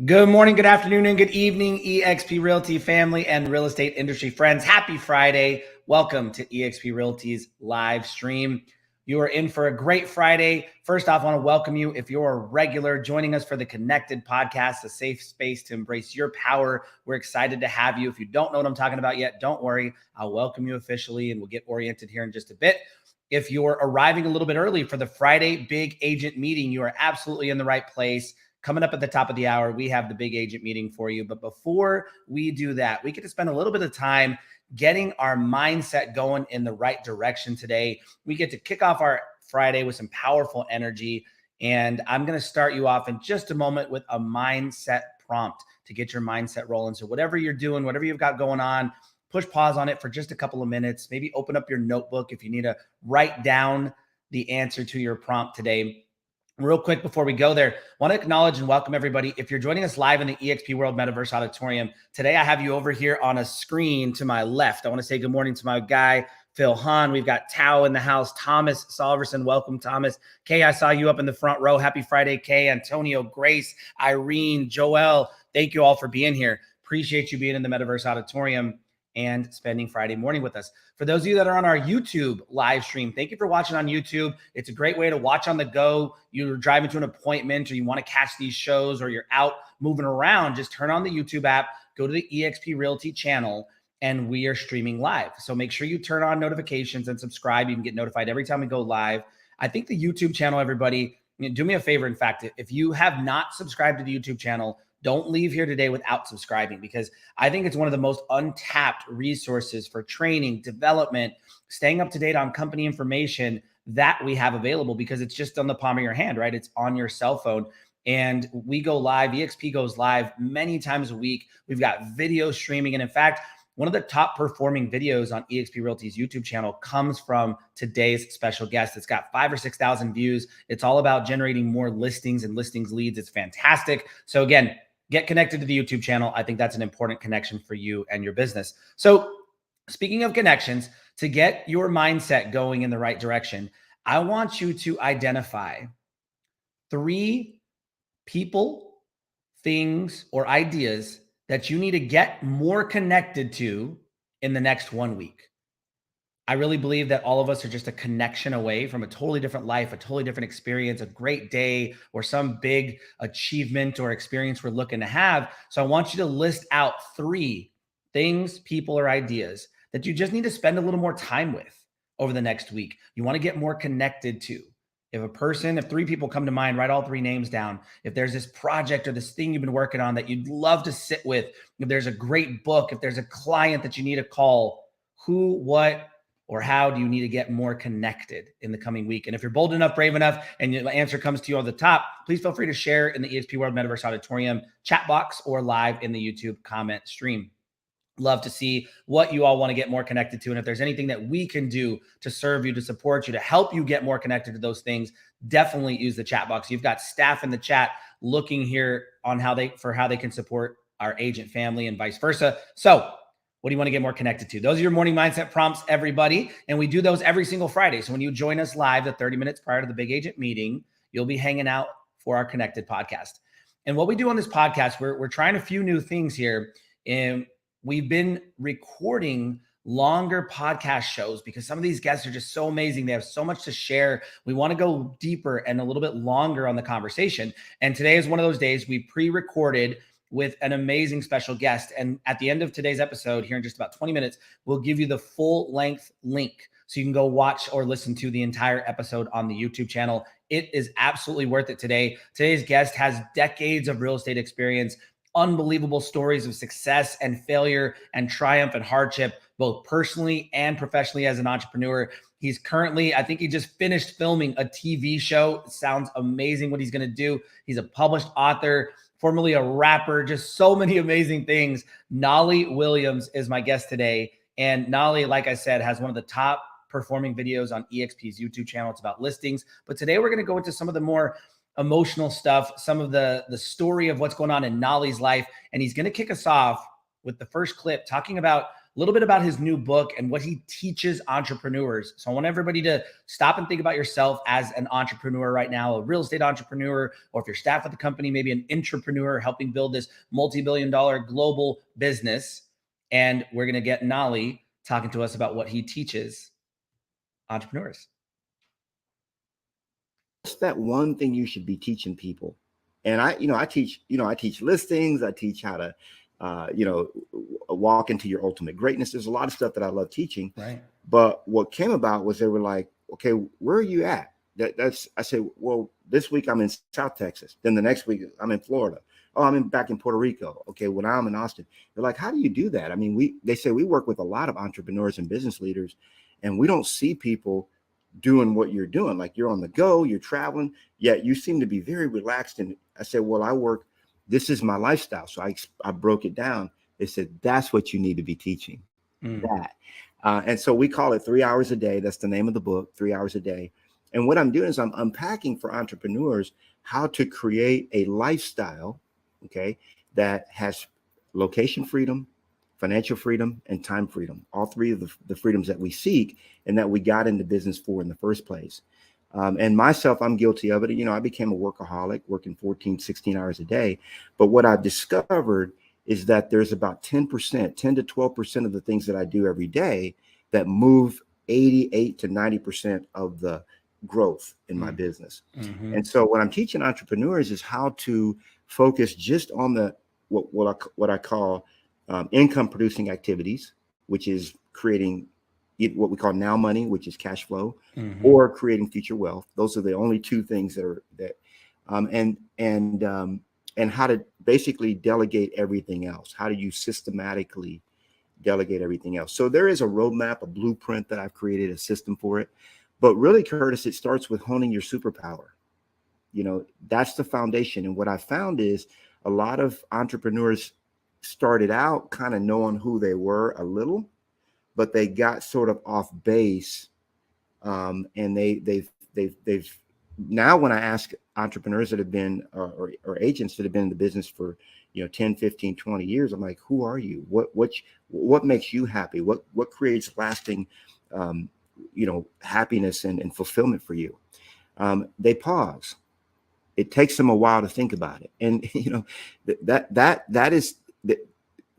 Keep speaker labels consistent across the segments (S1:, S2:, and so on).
S1: Good morning, good afternoon, and good evening, eXp Realty family and real estate industry friends. Happy Friday. Welcome to eXp Realty's live stream. You are in for a great Friday. First off, I want to welcome you. If you're a regular joining us for the Connected podcast, a safe space to embrace your power, we're excited to have you. If you don't know what I'm talking about yet, don't worry. I'll welcome you officially and we'll get oriented here in just a bit. If you're arriving a little bit early for the Friday Big Agent Meeting, you are absolutely in the right place. Coming up at the top of the hour, we have the big agent meeting for you. But before we do that, we get to spend a little bit of time getting our mindset going in the right direction today. We get to kick off our Friday with some powerful energy. And I'm going to start you off in just a moment with a mindset prompt to get your mindset rolling. So whatever you're doing, whatever you've got going on, push pause on it for just a couple of minutes. Maybe open up your notebook if you need to write down the answer to your prompt today. Real quick before we go there, want to acknowledge and welcome everybody. If you're joining us live in the eXp World Metaverse Auditorium, today I have you over here on a screen to my left. I want to say good morning to my guy, Phil Hahn. We've got Tao in the house, Thomas Solverson. Welcome, Thomas. Kay, I saw you up in the front row. Happy Friday, Kay. Antonio, Grace, Irene, Joel. Thank you all for being here. Appreciate you being in the Metaverse Auditorium and spending Friday morning with us. For those of you that are on our YouTube live stream, thank you for watching on YouTube. It's a great way to watch on the go. You're driving to an appointment or you want to catch these shows or you're out moving around, just turn on the YouTube app, go to the eXp Realty channel, and we are streaming live. So make sure you turn on notifications and subscribe. You can get notified every time we go live. I think the YouTube channel, everybody, do me a favor. In fact, if you have not subscribed to the YouTube channel, don't leave here today without subscribing, because I think it's one of the most untapped resources for training, development, staying up to date on company information that we have available, because it's just on the palm of your hand, right? It's on your cell phone. And we go live, eXp goes live many times a week. We've got video streaming. And in fact, one of the top performing videos on eXp Realty's YouTube channel comes from today's special guest. It's got 5,000 or 6,000 views. It's all about generating more listings and listings leads. It's fantastic. So again, get connected to the YouTube channel. I think that's an important connection for you and your business. So speaking of connections, to get your mindset going in the right direction, I want you to identify 3 people, things, or ideas that you need to get more connected to in the next 1 week. I really believe that all of us are just a connection away from a totally different life, a totally different experience, a great day, or some big achievement or experience we're looking to have. So I want you to list out 3 things, people, or ideas that you just need to spend a little more time with over the next week. You want to get more connected to. If 3 people come to mind, write all 3 names down. If there's this project or this thing you've been working on that you'd love to sit with, if there's a great book, if there's a client that you need to call, who, what, or how do you need to get more connected in the coming week? And if you're bold enough, brave enough, and the answer comes to you on the top, please feel free to share in the eXp World Metaverse Auditorium chat box or live in the YouTube comment stream. Love to see what you all want to get more connected to. And if there's anything that we can do to serve you, to support you, to help you get more connected to those things, definitely use the chat box. You've got staff in the chat looking here on how they can support our agent family and vice versa. So what do you want to get more connected to? Those are your morning mindset prompts, everybody. And we do those every single Friday. So when you join us live the 30 minutes prior to the big agent meeting, you'll be hanging out for our Connected podcast. And what we do on this podcast, we're trying a few new things here. And we've been recording longer podcast shows because some of these guests are just so amazing. They have so much to share. We want to go deeper and a little bit longer on the conversation. And today is one of those days. We pre-recorded with an amazing special guest. And at the end of today's episode, here in just about 20 minutes, we'll give you the full length link so you can go watch or listen to the entire episode on the YouTube channel. It is absolutely worth it today. Today's guest has decades of real estate experience, unbelievable stories of success and failure and triumph and hardship, both personally and professionally as an entrepreneur. He's currently, I think he just finished filming a TV show. It sounds amazing what he's going to do. He's a published author, formerly a rapper, just so many amazing things. Nolly Williams is my guest today. And Nolly, like I said, has one of the top performing videos on eXp's YouTube channel. It's about listings. But today we're going to go into some of the more emotional stuff, some of the story of what's going on in Nolly's life. And he's going to kick us off with the first clip talking about little bit about his new book and what he teaches entrepreneurs. So I want everybody to stop and think about yourself as an entrepreneur right now, a real estate entrepreneur, or if you're staff at the company, maybe an entrepreneur helping build this multi-billion-dollar global business. And we're going to get Nali talking to us about what he teaches entrepreneurs.
S2: What's that one thing you should be teaching people? And I teach listings. I teach how to, walk into your ultimate greatness. There's a lot of stuff that I love teaching.
S1: Right.
S2: But what came about was they were like, okay, where are you at? I said, well, this week I'm in South Texas. Then the next week I'm in Florida. Oh, I'm back in Puerto Rico. Okay, well, now I'm in Austin. They're like, how do you do that? I mean, they say we work with a lot of entrepreneurs and business leaders, and we don't see people doing what you're doing. Like, you're on the go, you're traveling, yet you seem to be very relaxed. And I said, well, this is my lifestyle. So I broke it down. They said, that's what you need to be teaching. That. And so we call it 3 hours a day. That's the name of the book, 3 hours a day. And what I'm doing is I'm unpacking for entrepreneurs how to create a lifestyle, okay, that has location freedom, financial freedom, and time freedom, all three of the freedoms that we seek and that we got into business for in the first place. And myself, I'm guilty of it. I became a workaholic, working 14, 16 hours a day. But what I've discovered is that there's about 10 to 12% of the things that I do every day that move 88 to 90% of the growth in my business. And so what I'm teaching entrepreneurs is how to focus just on the what I call income producing activities, which is creating what we call now money, which is cash flow, or creating future wealth. Those are the only two things and how to basically delegate everything else. How do you systematically delegate everything else? So there is a roadmap, a blueprint that I've created, a system for it. But really, Curtis, it starts with honing your superpower. That's the foundation. And what I found is a lot of entrepreneurs started out kind of knowing who they were a little, but they got sort of off base. And they've now, when I ask entrepreneurs that have been or agents that have been in the business for 10, 15, 20 years, I'm like, who are you? What makes you happy? What creates lasting happiness and fulfillment for you? They pause. It takes them a while to think about it. And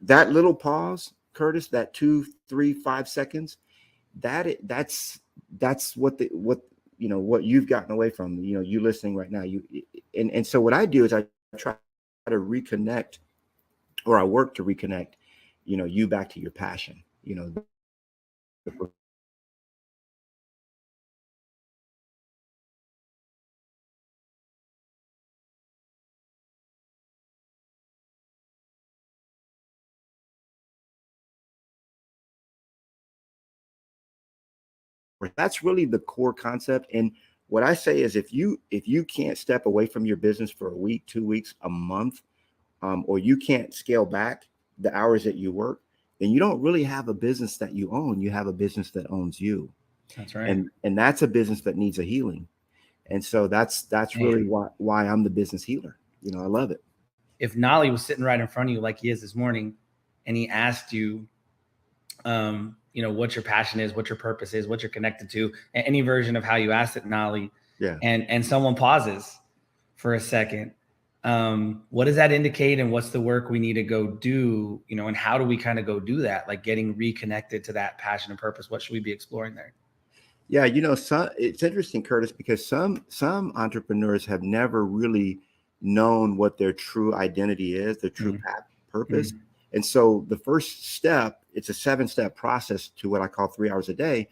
S2: that little pause, Curtis, that 2, 3, 5 seconds, that's what you've gotten away from, you listening right now. And so what I do is I try to reconnect, or I work to reconnect, you back to your passion, That's really the core concept. And what I say is, if you can't step away from your business for a week, 2 weeks, a month, or you can't scale back the hours that you work, then you don't really have a business that you own. You have a business that owns you.
S1: That's right.
S2: And that's a business that needs a healing. And so that's really why I'm the business healer. I love it.
S1: If Nali was sitting right in front of you like he is this morning, and he asked you, what your passion is, what your purpose is, what you're connected to, any version of how you asked it, Nali, and someone pauses for a second, what does that indicate, and what's the work we need to go do, and how do we kind of go do that, like getting reconnected to that passion and purpose? What should we be exploring there?
S2: Yeah, it's interesting, Curtis, because some entrepreneurs have never really known what their true identity is, their true purpose. And so the first step, it's a 7-step process to what I call 3 hours a day.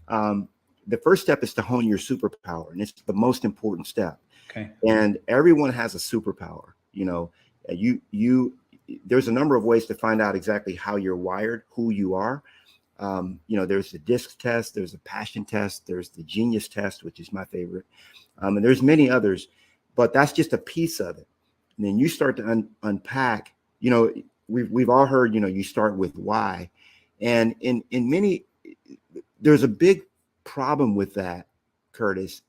S2: The first step is to hone your superpower, and it's the most important step.
S1: Okay.
S2: And everyone has a superpower. There's a number of ways to find out exactly how you're wired, who you are. There's the DISC test, there's a passion test, there's the genius test, which is my favorite. And there's many others, but that's just a piece of it. And then you start to unpack, we've all heard, you start with why. And in many, there's a big problem with that, Curtis.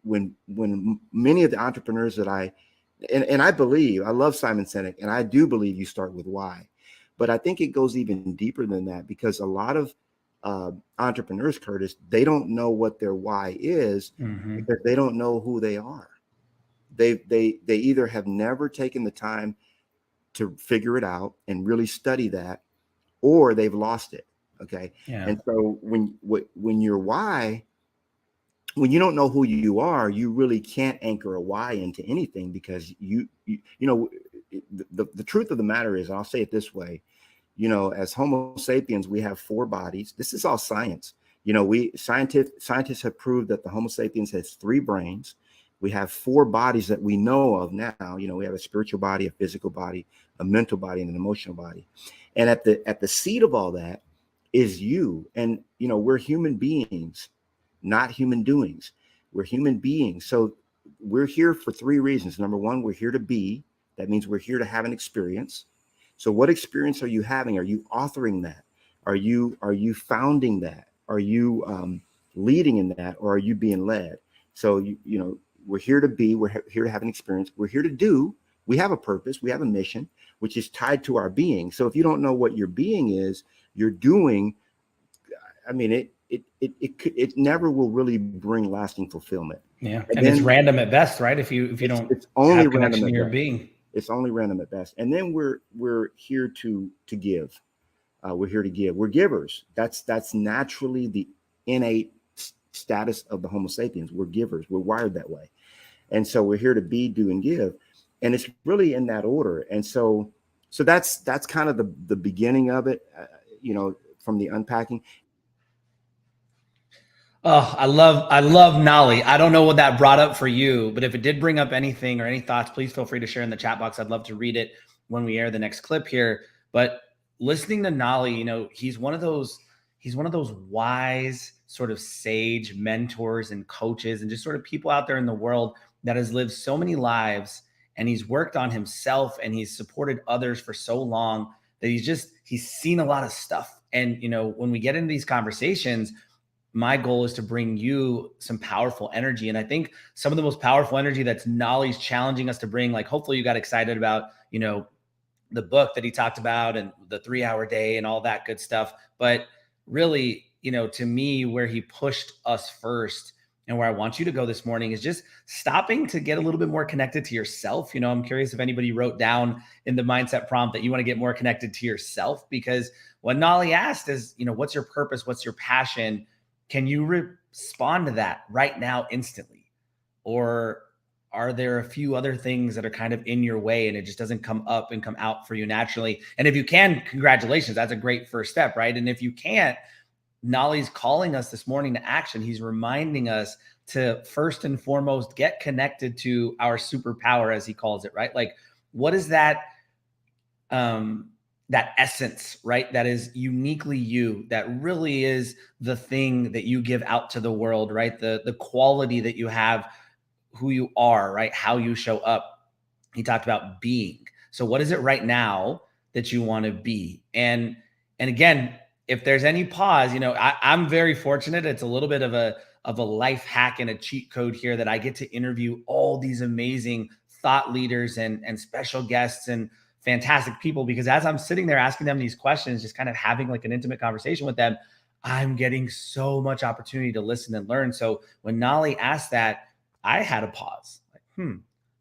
S2: When many of the entrepreneurs that I love Simon Sinek, and I do believe you start with why. But I think it goes even deeper than that, because a lot of entrepreneurs, Curtis, they don't know what their why is because they don't know who they are. They either have never taken the time to figure it out and really study that, or they've lost it. Okay.
S1: Yeah.
S2: And so when your why, when you don't know who you are, you really can't anchor a why into anything, because you know, the truth of the matter is, I'll say it this way, you know, as Homo sapiens, we have 4 bodies. This is all science. You know, scientists have proved that the Homo sapiens has 3 brains. We have 4 bodies that we know of now. You know, we have a spiritual body, a physical body, a mental body, and an emotional body. And at the seat of all that is you. And, you know, we're human beings, not human doings. We're human beings. So we're here for 3 reasons. Number 1, we're here to be. That means we're here to have an experience. So what experience are you having? Are you authoring that? Are you founding that? Are you leading in that? Or are you being led? So, you know, we're here to be, we're here to have an experience. We're here to do. We have a purpose. We have a mission, which is tied to our being. So if you don't know what your being is, your doing, I mean, it never will really bring lasting fulfillment.
S1: Yeah. And then, it's random at best, right? If you don't
S2: it's only
S1: have connection
S2: random
S1: to your
S2: best.
S1: being.
S2: It's only random at best. And then we're here to give. We're here to give. We're givers. That's naturally the innate status of the Homo sapiens. We're givers. We're wired that way. And so we're here to be, do, and give. And it's really in that order. And so that's kind of the beginning of it, you know, from the unpacking.
S1: Oh, I love Nolly. I don't know what that brought up for you, but if it did bring up anything or any thoughts, please feel free to share in the chat box. I'd love to read it when we air the next clip here. But listening to Nolly, you know, he's one of those wise, sort of sage mentors and coaches and just sort of people out there in the world that has lived so many lives, and he's worked on himself and he's supported others for so long that he's seen a lot of stuff. And, you know, when we get into these conversations, my goal is to bring you some powerful energy. And I think some of the most powerful energy that's Nolly's challenging us to bring, like, hopefully you got excited about, you know, the book that he talked about and the 3-hour day and all that good stuff. But really, you know, to me, where he pushed us first and where I want you to go this morning is just stopping to get a little bit more connected to yourself. You know, I'm curious if anybody wrote down in the mindset prompt that you want to get more connected to yourself, because what Nolly asked is, you know, what's your purpose? What's your passion? Can you respond to that right now instantly? Or are there a few other things that are kind of in your way and it just doesn't come up and come out for you naturally? And if you can, congratulations. That's a great first step, right? And if you can't, Nolly's calling us this morning to action. He's reminding us to first and foremost get connected to our superpower, as he calls it, right? Like, what is that that essence, right? That is uniquely you, that really is the thing that you give out to the world, right? The quality that you have, who you are, right? How you show up. He talked about being. So what is it right now that you want to be? And again, if there's any pause, you know, I'm very fortunate. It's a little bit of a life hack and a cheat code here that I get to interview all these amazing thought leaders and special guests and fantastic people, because as I'm sitting there asking them these questions, just kind of having like an intimate conversation with them, I'm getting so much opportunity to listen and learn. So when Nolly asked that, I had a pause, like,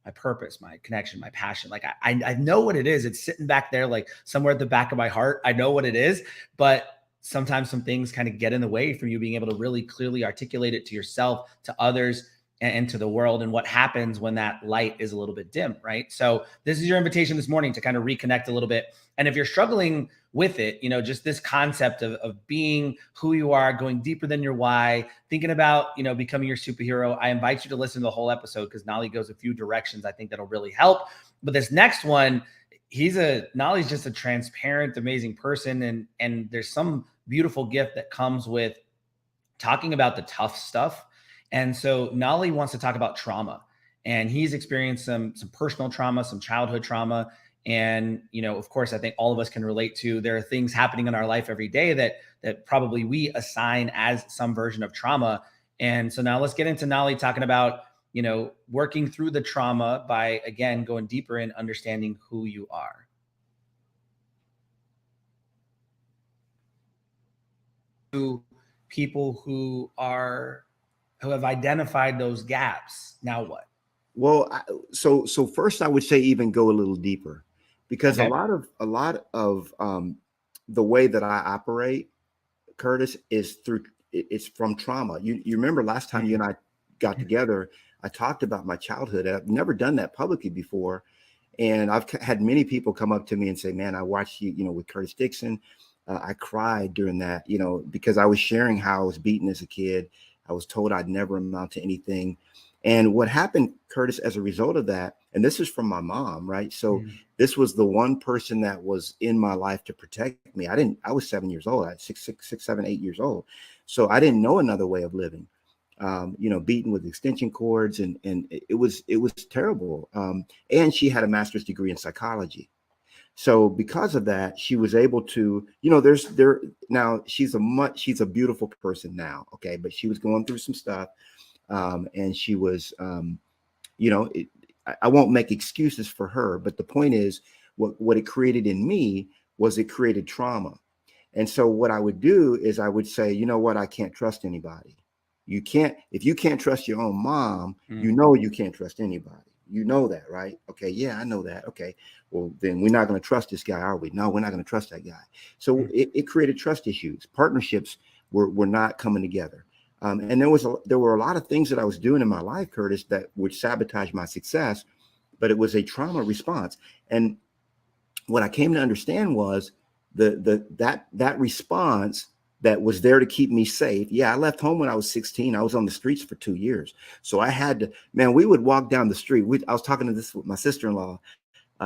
S1: my purpose, my connection, my passion. Like I know what it is. It's sitting back there, like somewhere at the back of my heart. I know what it is, but sometimes some things kind of get in the way from you being able to really clearly articulate it to yourself, to others, and to the world, and what happens when that light is a little bit dim, right? So this is your invitation this morning to kind of reconnect a little bit. And if you're struggling with it, you know, just this concept of being who you are, going deeper than your why, thinking about, you know, becoming your superhero, I invite you to listen to the whole episode, because Nolly goes a few directions I think that'll really help. But this next one, Nolly's just a transparent, amazing person. And there's some beautiful gift that comes with talking about the tough stuff. And so Nolly wants to talk about trauma, and he's experienced some personal trauma, some childhood trauma. And, you know, of course, I think all of us can relate to, there are things happening in our life every day that probably we assign as some version of trauma. And so now let's get into Nolly talking about, you know, working through the trauma by, again, going deeper in understanding who you are. to people who have identified those gaps, now what?
S2: Well, so first I would say even go a little deeper, because
S1: Okay.
S2: a lot of the way that I operate, Curtis, is it's from trauma. You remember last time you and I got together, I talked about my childhood. I've never done that publicly before. And I've had many people come up to me and say, man, I watched you, with Curtis Dixon. I cried during that, because I was sharing how I was beaten as a kid. I was told I'd never amount to anything. And what happened, Curtis, as a result of that, and this is from my mom, right? So this was the one person that was in my life to protect me. I was 7 years old. I was 6, 7, 8 years old. So I didn't know another way of living. Beaten with extension cords, and it was terrible. And she had a master's degree in psychology. So because of that, she was able to, now she's a beautiful person now. Okay. But she was going through some stuff. And she was, I won't make excuses for her, but the point is what it created in me was it created trauma. And so what I would do is I would say, you know what, I can't trust anybody. If you can't trust your own mom, you can't trust anybody. You know that, right? Okay. Yeah, I know that. Okay. Well, then we're not going to trust this guy, are we? No, we're not going to trust that guy. So it created trust issues. Partnerships were not coming together. And there were a lot of things that I was doing in my life, Curtis, that would sabotage my success, but it was a trauma response. And what I came to understand was that response that was there to keep me safe. Yeah, I left home when I was 16. I was on the streets for 2 years. So I had to, man, we would walk down the street. I was talking to this with my sister-in-law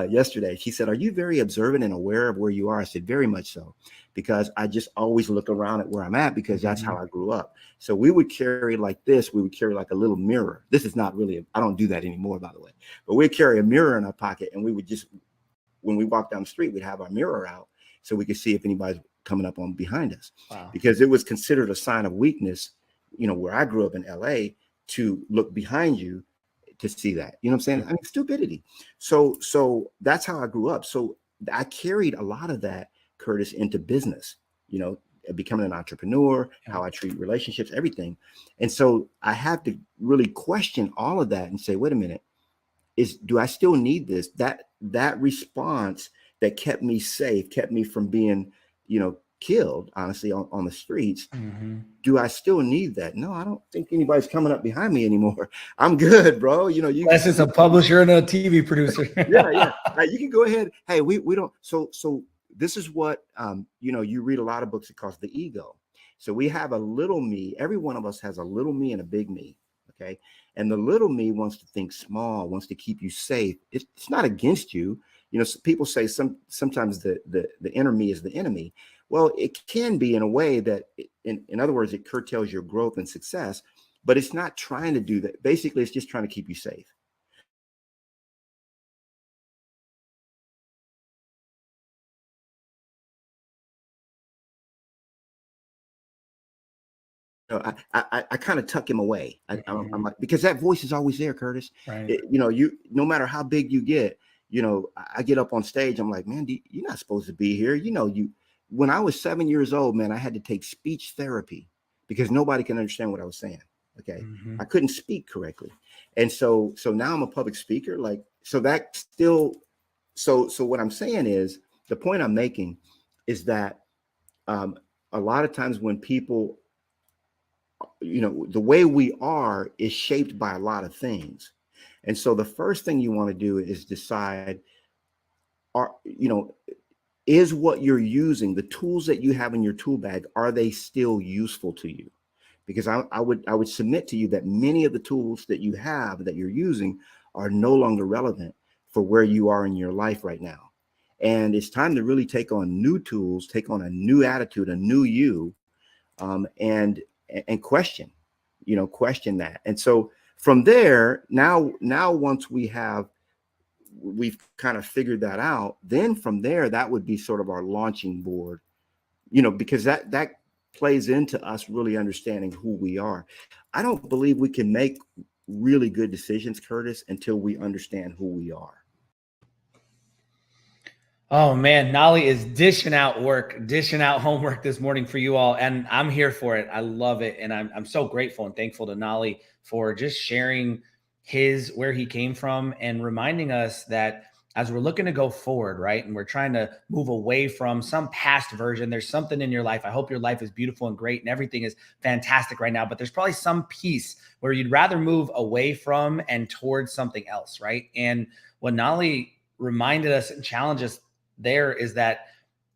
S2: yesterday. She said, are you very observant and aware of where you are? I said, very much so, because I just always look around at where I'm at, because that's how I grew up. So we would carry like this. We would carry like a little mirror. This is not really, I don't do that anymore, by the way, but we'd carry a mirror in our pocket, and we would just, when we walk down the street, we'd have our mirror out so we could see if anybody's coming up on behind us. Wow. Because it was considered a sign of weakness, where I grew up in LA, to look behind you to see that. You know what I'm saying? I mean, stupidity. So that's how I grew up. So I carried a lot of that, Curtis, into business, becoming an entrepreneur, how I treat relationships, everything. And so I had to really question all of that and say, wait a minute, do I still need this? That response that kept me safe, kept me from being, killed, honestly, on the streets. Do I still need that? No, I don't think anybody's coming up behind me anymore. I'm good, bro.
S1: Unless it's a publisher and a TV producer.
S2: yeah. Right, you can go ahead. Hey, we don't. So this is what, you read a lot of books. It calls the ego. So we have a little me. Every one of us has a little me and a big me. Okay. And the little me wants to think small, wants to keep you safe. It's not against you. People say sometimes the inner me is the enemy. Well, it can be in a way that, in other words, it curtails your growth and success, but it's not trying to do that. Basically, it's just trying to keep you safe. I kind of tuck him away. I'm like, because that voice is always there, Curtis.
S1: Right.
S2: No matter how big you get, I get up on stage. I'm like, man, you're not supposed to be here. When I was 7 years old, man, I had to take speech therapy because nobody can understand what I was saying. Okay. I couldn't speak correctly. And so now I'm a public speaker. So what I'm saying is, the point I'm making is that a lot of times when people, the way we are is shaped by a lot of things. And so the first thing you want to do is decide, is what you're using, the tools that you have in your tool bag, are they still useful to you? Because I would submit to you that many of the tools that you have that you're using are no longer relevant for where you are in your life right now. And it's time to really take on new tools, take on a new attitude, a new you, and question that. And so from there, now once we've kind of figured that out, then from there, that would be sort of our launching board, because that plays into us really understanding who we are. I don't believe we can make really good decisions, Curtis, until we understand who we are.
S1: Oh man, Nolly is dishing out homework this morning for you all, and I'm here for it. I love it, and I'm so grateful and thankful to Nolly for just sharing where he came from and reminding us that as we're looking to go forward, right, and we're trying to move away from some past version. There's something in your life. I hope your life is beautiful and great, and everything is fantastic right now. But there's probably some piece where you'd rather move away from and towards something else, right? And what Nolly reminded us and challenged us there is that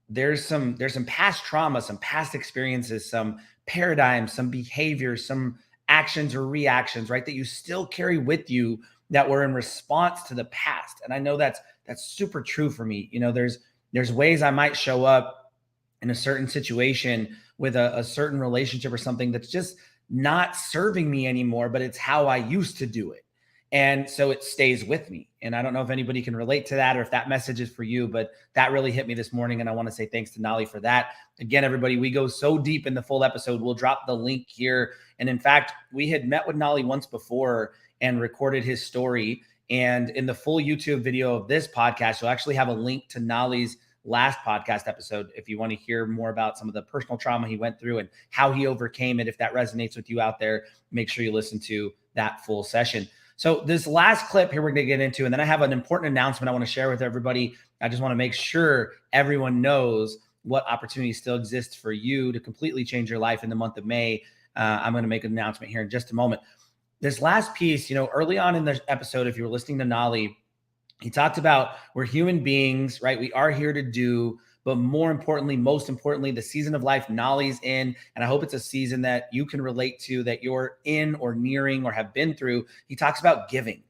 S1: there's some past trauma, some past experiences, some paradigms, some behaviors, some actions or reactions, right, that you still carry with you that were in response to the past. And I know that's super true for me. You know, there's ways I might show up in a certain situation with a certain relationship or something that's just not serving me anymore, but it's how I used to do it. And so it stays with me. And I don't know if anybody can relate to that or if that message is for you, but that really hit me this morning. And I want to say thanks to Nolly for that. Again, everybody, we go so deep in the full episode. We'll drop the link here. And in fact, we had met with Nolly once before and recorded his story. And in the full YouTube video of this podcast, you'll actually have a link to Nolly's last podcast episode if you want to hear more about some of the personal trauma he went through and how he overcame it. If that resonates with you out there, make sure you listen to that full session. So this last clip here we're going to get into, and then I have an important announcement I want to share with everybody. I just want to make sure everyone knows what opportunity still exists for you to completely change your life in the month of May. I'm going to make an announcement here in just a moment. This last piece, you know, early on in the episode, if you were listening to Nolly, he talked about we're human beings, right? We are here to do, but most importantly, the season of life Nolly's in, and I hope it's a season that you can relate to, that you're in or nearing or have been through. He talks about giving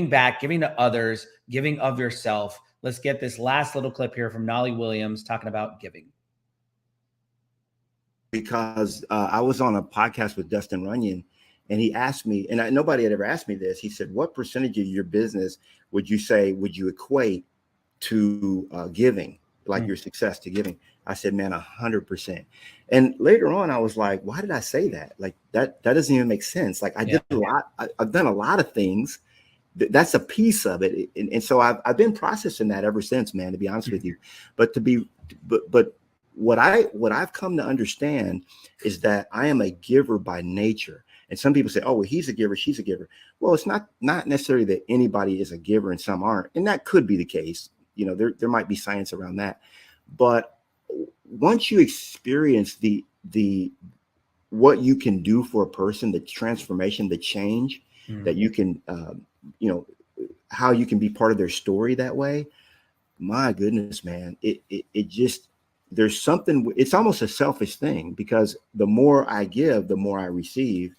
S1: back, giving to others, giving of yourself. Let's get this last little clip here from Nolly Williams talking about giving.
S2: Because I was on a podcast with Dustin Runyon, and he asked me, and nobody had ever asked me this. He said, what percentage of your business would you equate to giving? Like your success to giving? I said, man, 100%. And later on, I was like, why did I say that? Like that doesn't even make sense. Like I did a lot. I've done a lot of things. That's a piece of it. And so I've been processing that ever since, man, to be honest with you. But what I've come to understand is that I am a giver by nature. And some people say, oh, well, he's a giver, she's a giver. Well, it's not necessarily that anybody is a giver and some aren't. And that could be the case. You know, there might be science around that. But once you experience the what you can do for a person, the transformation, the change that you can, how you can be part of their story that way. My goodness, man, it just, there's something, it's almost a selfish thing, because the more I give, the more I receive.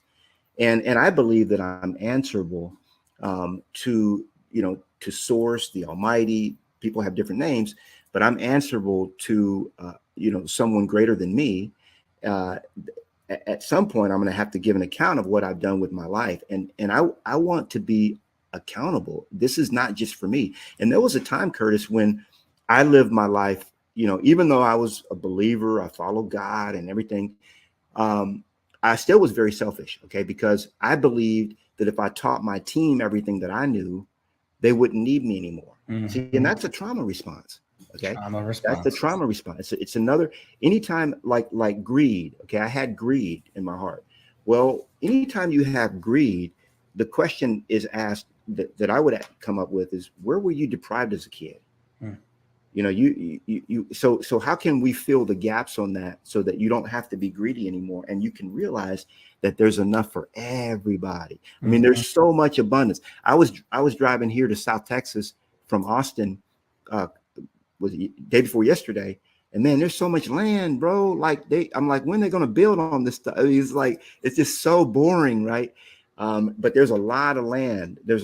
S2: And I believe that I'm answerable to source, the Almighty. People have different names, but I'm answerable to, someone greater than me. At some point, I'm going to have to give an account of what I've done with my life. And I want to be accountable. This is not just for me. And there was a time, Curtis, when I lived my life, even though I was a believer, I followed God and everything. I still was very selfish. Okay. Because I believed that if I taught my team everything that I knew, they wouldn't need me anymore. See, and that's a trauma response. Okay. That's the trauma response. It's another, anytime like greed. Okay. I had greed in my heart. Well, anytime you have greed, the question is asked that I would come up with is, where were you deprived as a kid? So how can we fill the gaps on that so that you don't have to be greedy anymore, and you can realize that there's enough for everybody? I mean, there's so much abundance. I was driving here to South Texas from Austin, was the day before yesterday, and man, there's so much land, bro. I'm like, when are they going to build on this stuff? It's just so boring, right? But there's a lot of land. There's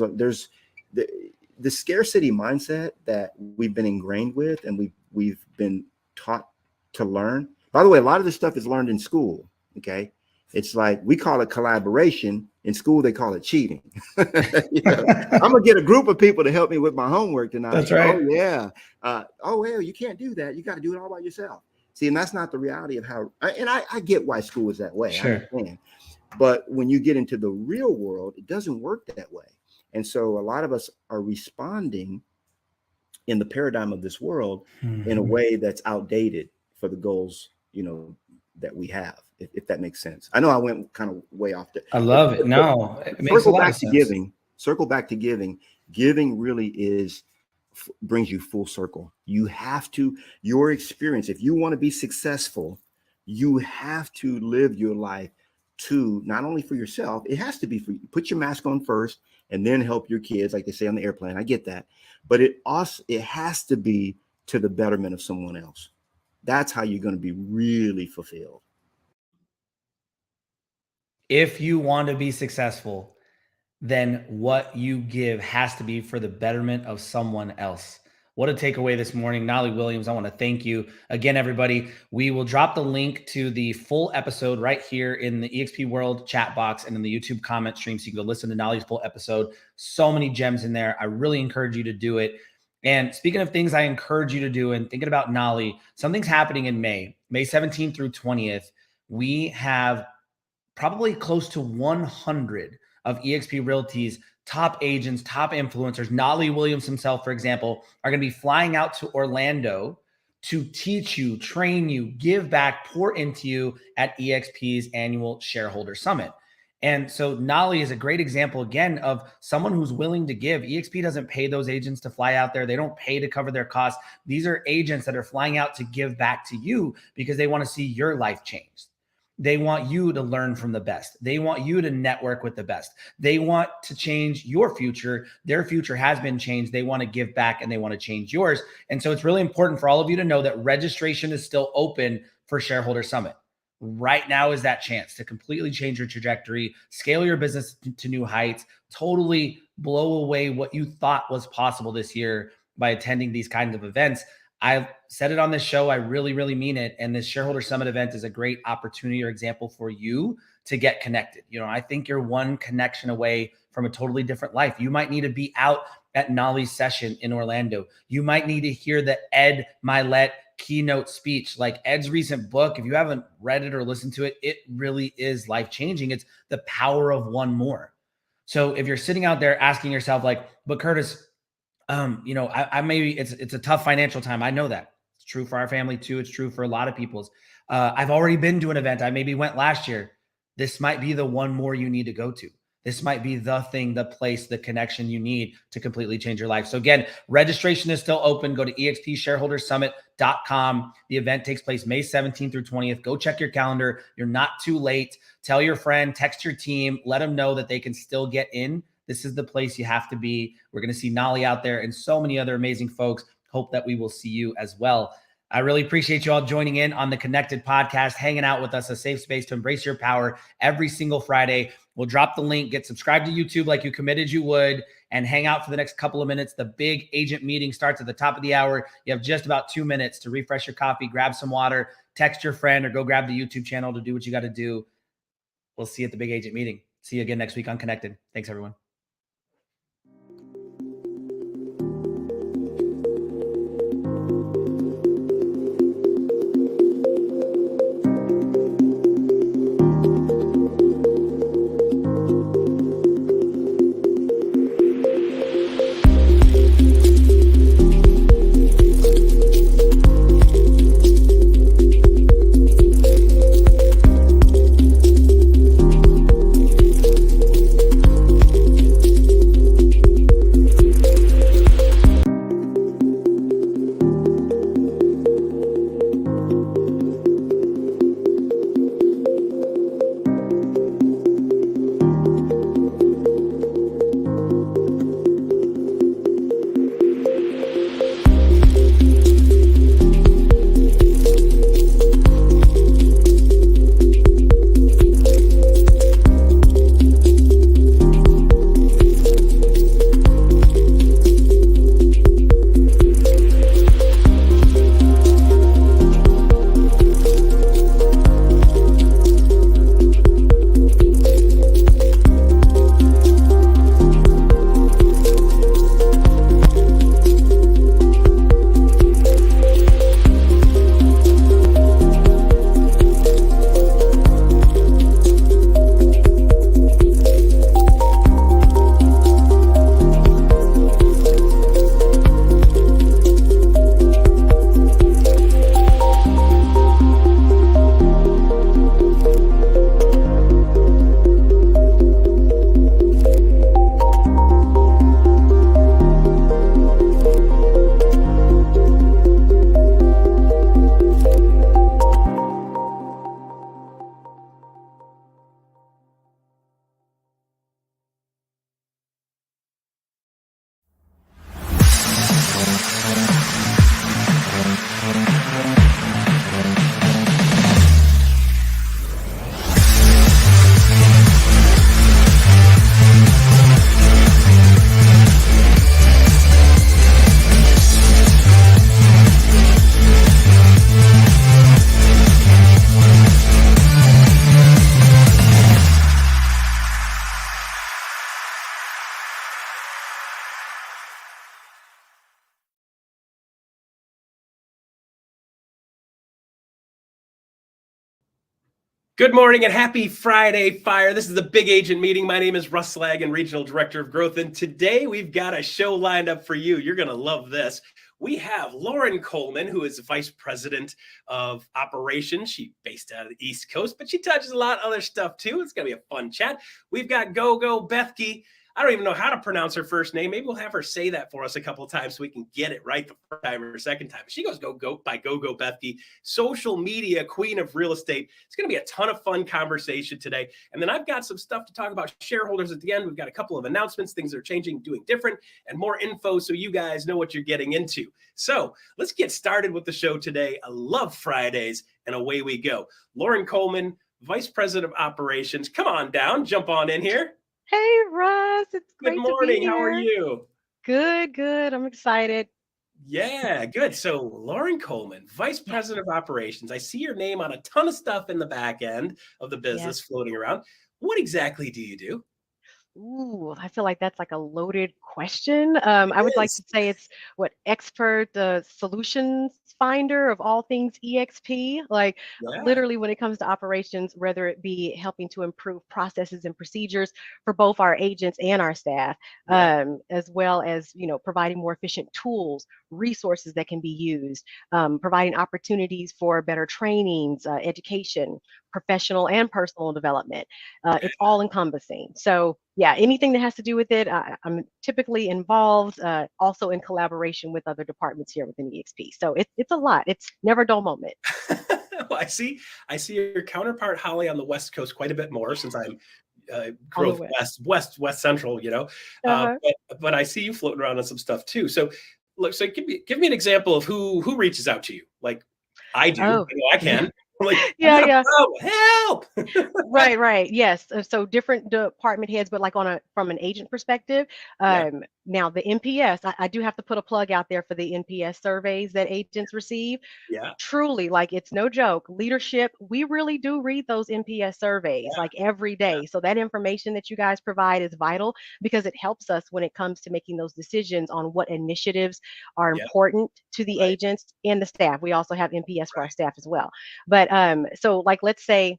S2: the scarcity mindset that we've been ingrained with, and we've been taught to learn. By the way, a lot of this stuff is learned in school. Okay. It's like, we call it collaboration. In school, they call it cheating. I'm going to get a group of people to help me with my homework tonight.
S1: That's right.
S2: Oh, yeah. Well, you can't do that. You got to do it all by yourself. See, and that's not the reality of how, and I get why school is that way.
S1: Sure.
S2: I understand. But when you get into the real world, it doesn't work that way. And so a lot of us are responding in the paradigm of this world
S1: Mm-hmm.
S2: in a way that's outdated for the goals, that we have, if that makes sense. I know I went kind of way off there.
S1: I love it. No, it makes a lot of sense.
S2: Circle back to giving. Giving really brings you full circle. You have to, your experience, if you want to be successful, you have to live your life to not only for yourself, it has to be for you. Put your mask on first and then help your kids, like they say on the airplane. I get that. But it has to be to the betterment of someone else. That's how you're going to be really fulfilled.
S1: If you want to be successful, then what you give has to be for the betterment of someone else. What a takeaway this morning. Nolly Williams, I want to thank you again, everybody. We will drop the link to the full episode right here in the eXp World chat box and in the YouTube comment stream, so you can go listen to Nolly's full episode. So many gems in there. I really encourage you to do it. And speaking of things I encourage you to do, and thinking about Nolly, something's happening in May 17th through 20th. We have probably close to 100 of eXp Realty's top agents, top influencers. Nolly Williams himself, for example, are going to be flying out to Orlando to teach you, train you, give back, pour into you at eXp's annual shareholder summit. And so Nolly is a great example, again, of someone who's willing to give. eXp doesn't pay those agents to fly out there. They don't pay to cover their costs. These are agents that are flying out to give back to you because they want to see your life changed. They want you to learn from the best. They want you to network with the best. They want to change your future. Their future has been changed. They want to give back and they want to change yours. And so it's really important for all of you to know that registration is still open for Shareholder Summit. Right now is that chance to completely change your trajectory, scale your business to new heights, totally blow away what you thought was possible this year by attending these kinds of events. I've said it on this show. I really, really mean it. And this Shareholder Summit event is a great opportunity or example for you to get connected. I think you're one connection away from a totally different life. You might need to be out at Nolly's session in Orlando. You might need to hear the Ed Milet keynote speech. Like Ed's recent book, if you haven't read it or listened to it, it really is life-changing. It's The Power of One More. So if you're sitting out there asking yourself like, but Curtis, I maybe it's a tough financial time. I know that. It's true for our family too. It's true for a lot of people's. I've already been to an event. I maybe went last year. This might be the one more you need to go to. This might be the thing, the place, the connection you need to completely change your life. So again, registration is still open. Go to expshareholdersummit.com. The event takes place May 17th through 20th. Go check your calendar. You're not too late. Tell your friend, text your team, let them know that they can still get in. This is the place you have to be. We're going to see Nolly out there and so many other amazing folks. Hope that we will see you as well. I really appreciate you all joining in on the Connected podcast, hanging out with us, a safe space to embrace your power every single Friday. We'll drop the link, get subscribed to YouTube like you committed you would, and hang out for the next couple of minutes. The big agent meeting starts at the top of the hour. You have just about 2 minutes to refresh your coffee, grab some water, text your friend, or go grab the YouTube channel to do what you got to do. We'll see you at the big agent meeting. See you again next week on Connected. Thanks, everyone.
S3: Good morning and happy Friday, Fire. This is the Big Agent Meeting. My name is Russ Laggan, Regional Director of Growth. And today we've got a show lined up for you. You're going to love this. We have Lauren Coleman, who is Vice President of Operations. She's based out of the East Coast, but she touches a lot of other stuff too. It's going to be a fun chat. We've got Gogo Bethke. I don't even know how to pronounce her first name. Maybe we'll have her say that for us a couple of times so we can get it right the first time or second time. She goes by Gogo Bethke, social media queen of real estate. It's going to be a ton of fun conversation today. And then I've got some stuff to talk about shareholders at the end. We've got a couple of announcements, things that are changing, doing different, and more info so you guys know what you're getting into. So let's get started with the show today. I love Fridays, and away we go. Lauren Coleman, Vice President of Operations. Come on down, jump on in here.
S4: Hey, Russ, it's
S3: Good
S4: great to be
S3: morning. How are
S4: here.
S3: you?
S4: Good. I'm excited.
S3: Yeah, good. So Lauren Coleman, Vice President of Operations. I see your name on a ton of stuff in the back end of the business
S4: Yes.
S3: floating around. What exactly do you do?
S4: Ooh, I feel like that's like a loaded question. I would
S3: It
S4: like
S3: is.
S4: to say it's what expert solutions finder of all things EXP. Like
S3: Yeah,
S4: literally when it comes to operations, whether it be helping to improve processes and procedures for both our agents and our staff,
S3: yeah,
S4: as well as providing more efficient tools, resources that can be used, providing opportunities for better trainings, education, professional and personal development. It's all encompassing. So yeah, anything that has to do with it, I'm typically involved, also in collaboration with other departments here within EXP. So it's a lot. It's never a dull moment.
S3: Well, I see your counterpart Holly on the West Coast quite a bit more since I'm
S4: On the
S3: growth
S4: way.
S3: West Central,
S4: Uh-huh.
S3: but I see you floating around on some stuff too. So look, so give me an example of who reaches out to you. Like I do,
S4: Oh,
S3: I know I
S4: yeah,
S3: can. I'm like, I
S4: yeah,
S3: got a
S4: yeah.
S3: problem. Help.
S4: Right. Yes. So different department heads, but like from an agent perspective,
S3: Yeah,
S4: now the NPS, I do have to put a plug out there for the NPS surveys that agents receive.
S3: yeah,
S4: Truly, like it's no joke. Leadership, we really do read those NPS surveys
S3: yeah,
S4: like every day. So that information that you guys provide is vital because it helps us when it comes to making those decisions on what initiatives are
S3: yeah.
S4: important to the
S3: Right,
S4: agents and the staff. We also have NPS for our
S3: right.
S4: staff as well. But so like let's say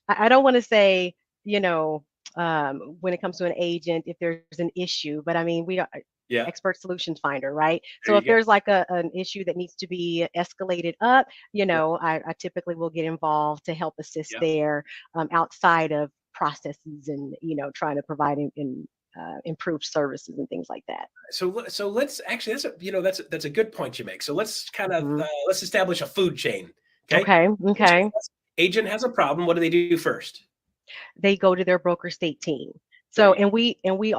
S4: I don't want to say, you know, when it comes to an agent, if there's an issue, but I mean, we are
S3: Yeah,
S4: expert solutions finder, right?
S3: there
S4: So
S3: you
S4: if
S3: go.
S4: there's like an issue that needs to be escalated up,
S3: Yeah,
S4: I typically will get involved to help assist
S3: yeah.
S4: there outside of processes and, trying to provide improved services and things like that.
S3: So let's actually that's a good point you make. So let's kind of
S4: Mhm.
S3: let's establish a food chain. Okay,
S4: Okay. Okay.
S3: agent has a problem. What do they do first?
S4: They go to their broker state team.
S3: There
S4: So
S3: you go.
S4: we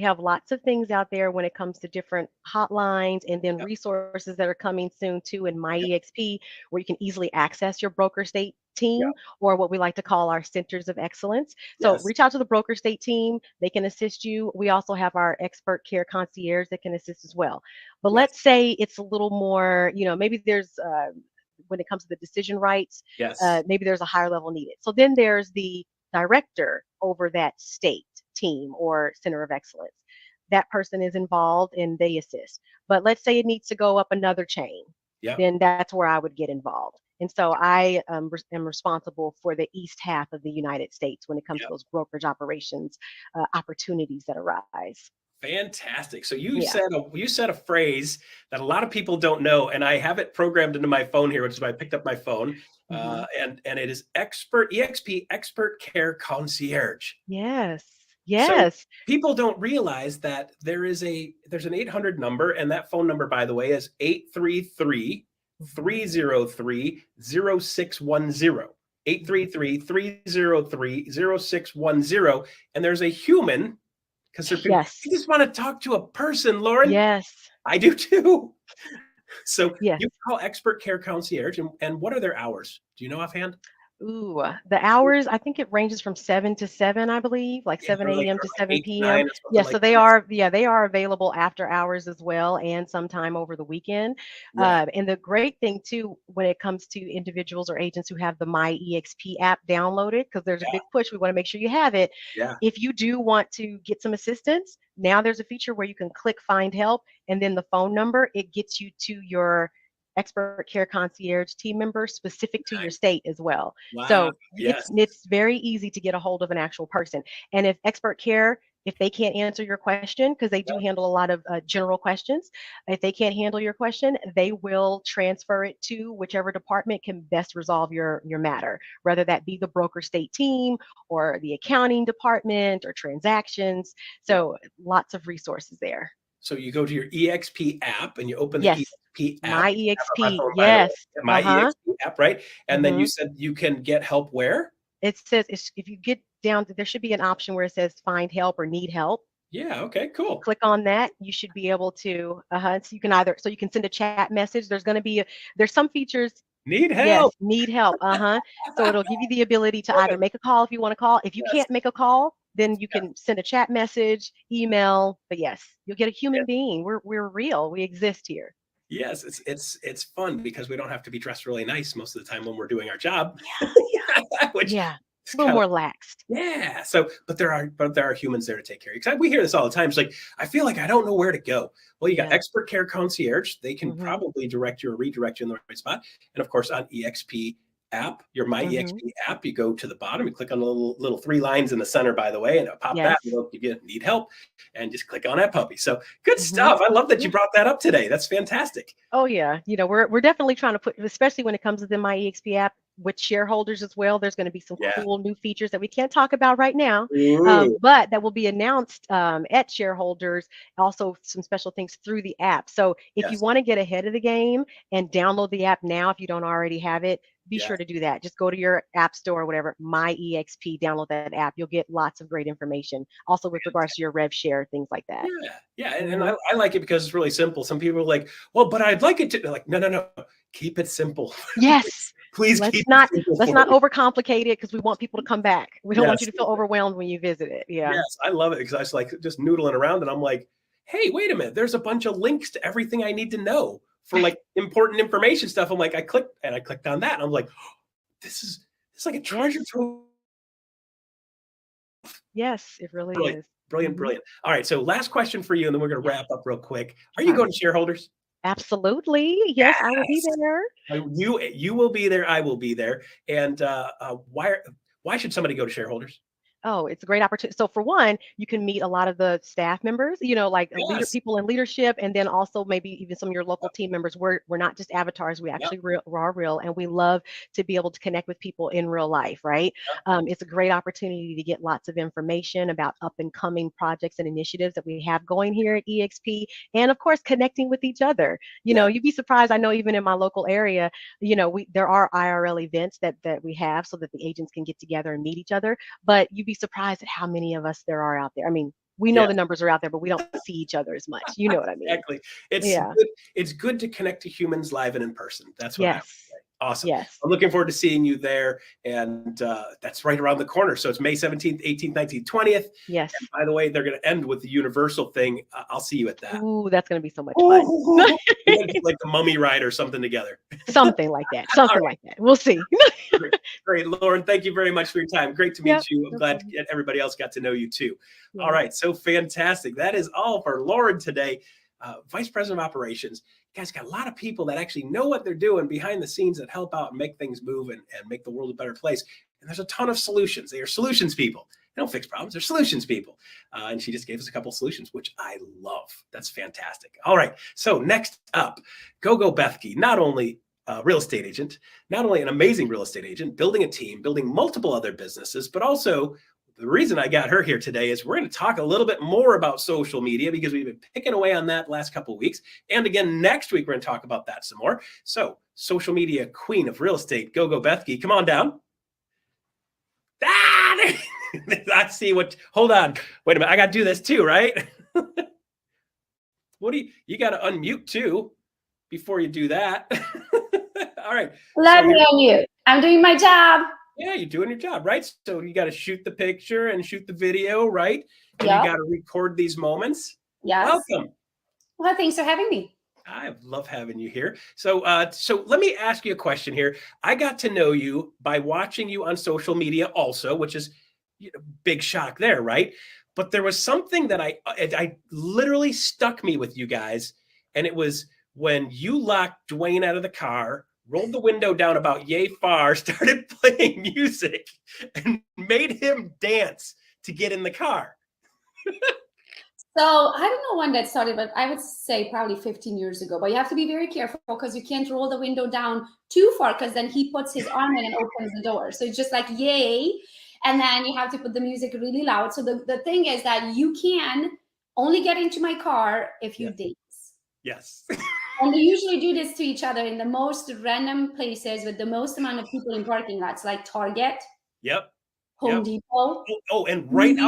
S4: have lots of things out there when it comes to different hotlines and then
S3: Yep,
S4: resources that are coming soon too in my
S3: yep,
S4: EXP where you can easily access your broker state team
S3: yep.
S4: or what we like to call our centers of excellence. So
S3: Yes,
S4: reach out to the broker state team. They can assist you. We also have our expert care concierge that can assist as well. But
S3: yes,
S4: let's say it's a little more, maybe there's when it comes to the decision rights,
S3: yes,
S4: maybe there's a higher level needed. So then there's the director over that state team or center of excellence. That person is involved and they assist. But let's say it needs to go up another chain,
S3: yep,
S4: then that's where I would get involved. And so I am responsible for the east half of the United States when it comes to
S3: yep.
S4: those brokerage operations opportunities that arise.
S3: Fantastic. So
S4: Yeah.
S3: you said a phrase that a lot of people don't know, and I have it programmed into my phone here, which is why I picked up my phone.
S4: Hmm.
S3: And it is expert EXP expert care concierge.
S4: Yes.
S3: So
S4: Yes.
S3: people don't realize that there's an 800 number, and that phone number, by the way, is 833
S4: Hmm.
S3: 303 0610. 833-303-0610. And there's a human because they're people,
S4: Yes.
S3: I just want to talk to a person, Lauren.
S4: Yes.
S3: I do too. So
S4: Yes.
S3: you call expert care concierge, and what are their hours? Do you know offhand?
S4: Ooh, the hours, I think it ranges from 7 to 7, I believe, like
S3: Yeah,
S4: 7 a.m.
S3: they're
S4: to
S3: like 8 to
S4: 7 p.m.
S3: 9 or something
S4: Yeah,
S3: like
S4: so they
S3: that.
S4: are, yeah, they are available after hours as well and sometime over the weekend.
S3: Right.
S4: And the great thing too, when it comes to individuals or agents who have the My EXP app downloaded, because there's a
S3: Yeah.
S4: big push, we want to make sure you have it.
S3: Yeah.
S4: If you do want to get some assistance, now there's a feature where you can click find help and then the phone number, it gets you to your expert care concierge team members specific to your state as well.
S3: Wow.
S4: So
S3: Yes.
S4: it's very easy to get a hold of an actual person. And if expert care, if they can't answer your question, because they do handle a lot of general questions, if they can't handle your question, they will transfer it to whichever department can best resolve your matter, whether that be the broker state team or the accounting department or transactions. So lots of resources there.
S3: So you go to your EXP app and you open the
S4: Yes.
S3: EXP app.
S4: My
S3: I have it on my
S4: EXP.
S3: phone, by the way.
S4: Yes.
S3: My EXP app, right? And then you
S4: Mhm.
S3: said you can get help where?
S4: It says if you get down to, there should be an option where it says find help or need help.
S3: Yeah. Okay. Cool.
S4: Click on that. You should be able to, so you can so you can send a chat message. There's going to be, there's some features.
S3: Need
S4: Yes,
S3: help.
S4: need help. So it'll give you the ability to either make a call if you want to call. If you
S3: Yes.
S4: can't make a call, then you can send a chat message, email. But yes, you'll get a human being. We're real. We exist here.
S3: Yes, it's fun because we don't have to be dressed really nice most of the time when we're doing our job. Which
S4: Yeah,
S3: is
S4: a little more laxed.
S3: Yeah. So, but there are humans there to take care of you. 'Cause we hear this all the time. It's like, I feel like I don't know where to go. Well, you got expert care concierge. They can probably direct you or redirect you in the right spot. And of course, on EXP app, your My EXP app, you go to the bottom, you click on the little 3 lines in the center, by the way, and it'll pop that. If you need help, and just click on that puppy. So good stuff. I love that you brought that up today. That's fantastic.
S4: Oh yeah, we're definitely trying to put, especially when it comes to the My EXP app, with shareholders as well. There's going to be some cool new features that we can't talk about right now, but that will be announced at shareholders. Also, some special things through the app. So if you want to get ahead of the game and download the app now, if you don't already have it, be sure to do that. Just go to your app store or whatever, My EXP, download that app. You'll get lots of great information. Also with regards to your rev share, things like that.
S3: Yeah. And I like it because it's really simple. Some people are like, well, but I'd like it to, like, no. Keep it simple.
S4: Yes.
S3: Please
S4: let's
S3: keep
S4: not
S3: it simple.
S4: Let's not overcomplicate it, because we want people to come back. We don't want you to feel overwhelmed when you visit it.
S3: Yes, I love it because I was like just noodling around and I'm like, hey, wait a minute. There's a bunch of links to everything I need to know for like important information stuff. I'm like, I clicked on that and I'm like, oh, this is like a treasure trove.
S4: Yes, it really is.
S3: Brilliant. All right. So last question for you, and then we're going to wrap up real quick. Are you going to shareholders?
S4: Absolutely. Yes, I will be there.
S3: You will be there. I will be there. And why should somebody go to shareholders?
S4: Oh, it's a great opportunity. So for one, you can meet a lot of the staff members, like people in leadership, and then also maybe even some of your local team members. We're not just avatars. We actually are real, and we love to be able to connect with people in real life, right? It's a great opportunity to get lots of information about up and coming projects and initiatives that we have going here at EXP, and of course, connecting with each other. You'd be surprised. I know even in my local area, there are IRL events that we have so that the agents can get together and meet each other, but you'd be surprised at how many of us there are out there. I mean, we know the numbers are out there, but we don't see each other as much. You know what I mean?
S3: Exactly. It's good to connect to humans live and in person. That's what I would say. Awesome.
S4: Yes.
S3: I'm looking forward to seeing you there. And that's right around the corner. So it's May 17th, 18th, 19th, 20th.
S4: Yes.
S3: And by the way, they're going to end with the Universal thing. I'll see you at that.
S4: Ooh, that's going to be so much fun.
S3: Like the mummy ride or something together.
S4: Something like that. Something like that. We'll see.
S3: Great. Lauren, thank you very much for your time. Great to meet you. I'm glad everybody else got to know you too. All right. So fantastic. That is all for Lauren today. Vice President of Operations. You guys got a lot of people that actually know what they're doing behind the scenes that help out and make things move and make the world a better place. And there's a ton of solutions. They are solutions people. They don't fix problems. They're solutions people. And she just gave us a couple solutions, which I love. That's fantastic. All right. So next up, Gogo Bethke, not only a real estate agent, not only an amazing real estate agent, building a team, building multiple other businesses, but also the reason I got her here today is we're going to talk a little bit more about social media because we've been picking away on that last couple of weeks. And again, next week, we're going to talk about that some more. So social media queen of real estate, Gogo Bethke, come on down. I see hold on. Wait a minute. I got to do this too, right? You got to unmute too before you do that. All right.
S5: Let me unmute. I'm doing my job.
S3: Yeah, you're doing your job, right? So you got to shoot the picture and shoot the video, right? And you got to record these moments.
S5: Yes.
S3: Welcome.
S5: Well, thanks for having me.
S3: I love having you here. So let me ask you a question here. I got to know you by watching you on social media also, which is big shock there, right? But there was something that I literally stuck me with you guys. And it was when you locked Dwayne out of the car, rolled the window down about yay far, started playing music, and made him dance to get in the car.
S5: So I don't know when that started, but I would say probably 15 years ago. But you have to be very careful because you can't roll the window down too far because then he puts his arm in and opens the door. So it's just like, yay. And then you have to put the music really loud. So the thing is that you can only get into my car if you dance.
S3: Yes.
S5: And they usually do this to each other in the most random places with the most amount of people in parking lots, like Target,
S3: Yep.
S5: Home Depot.
S3: Oh, and right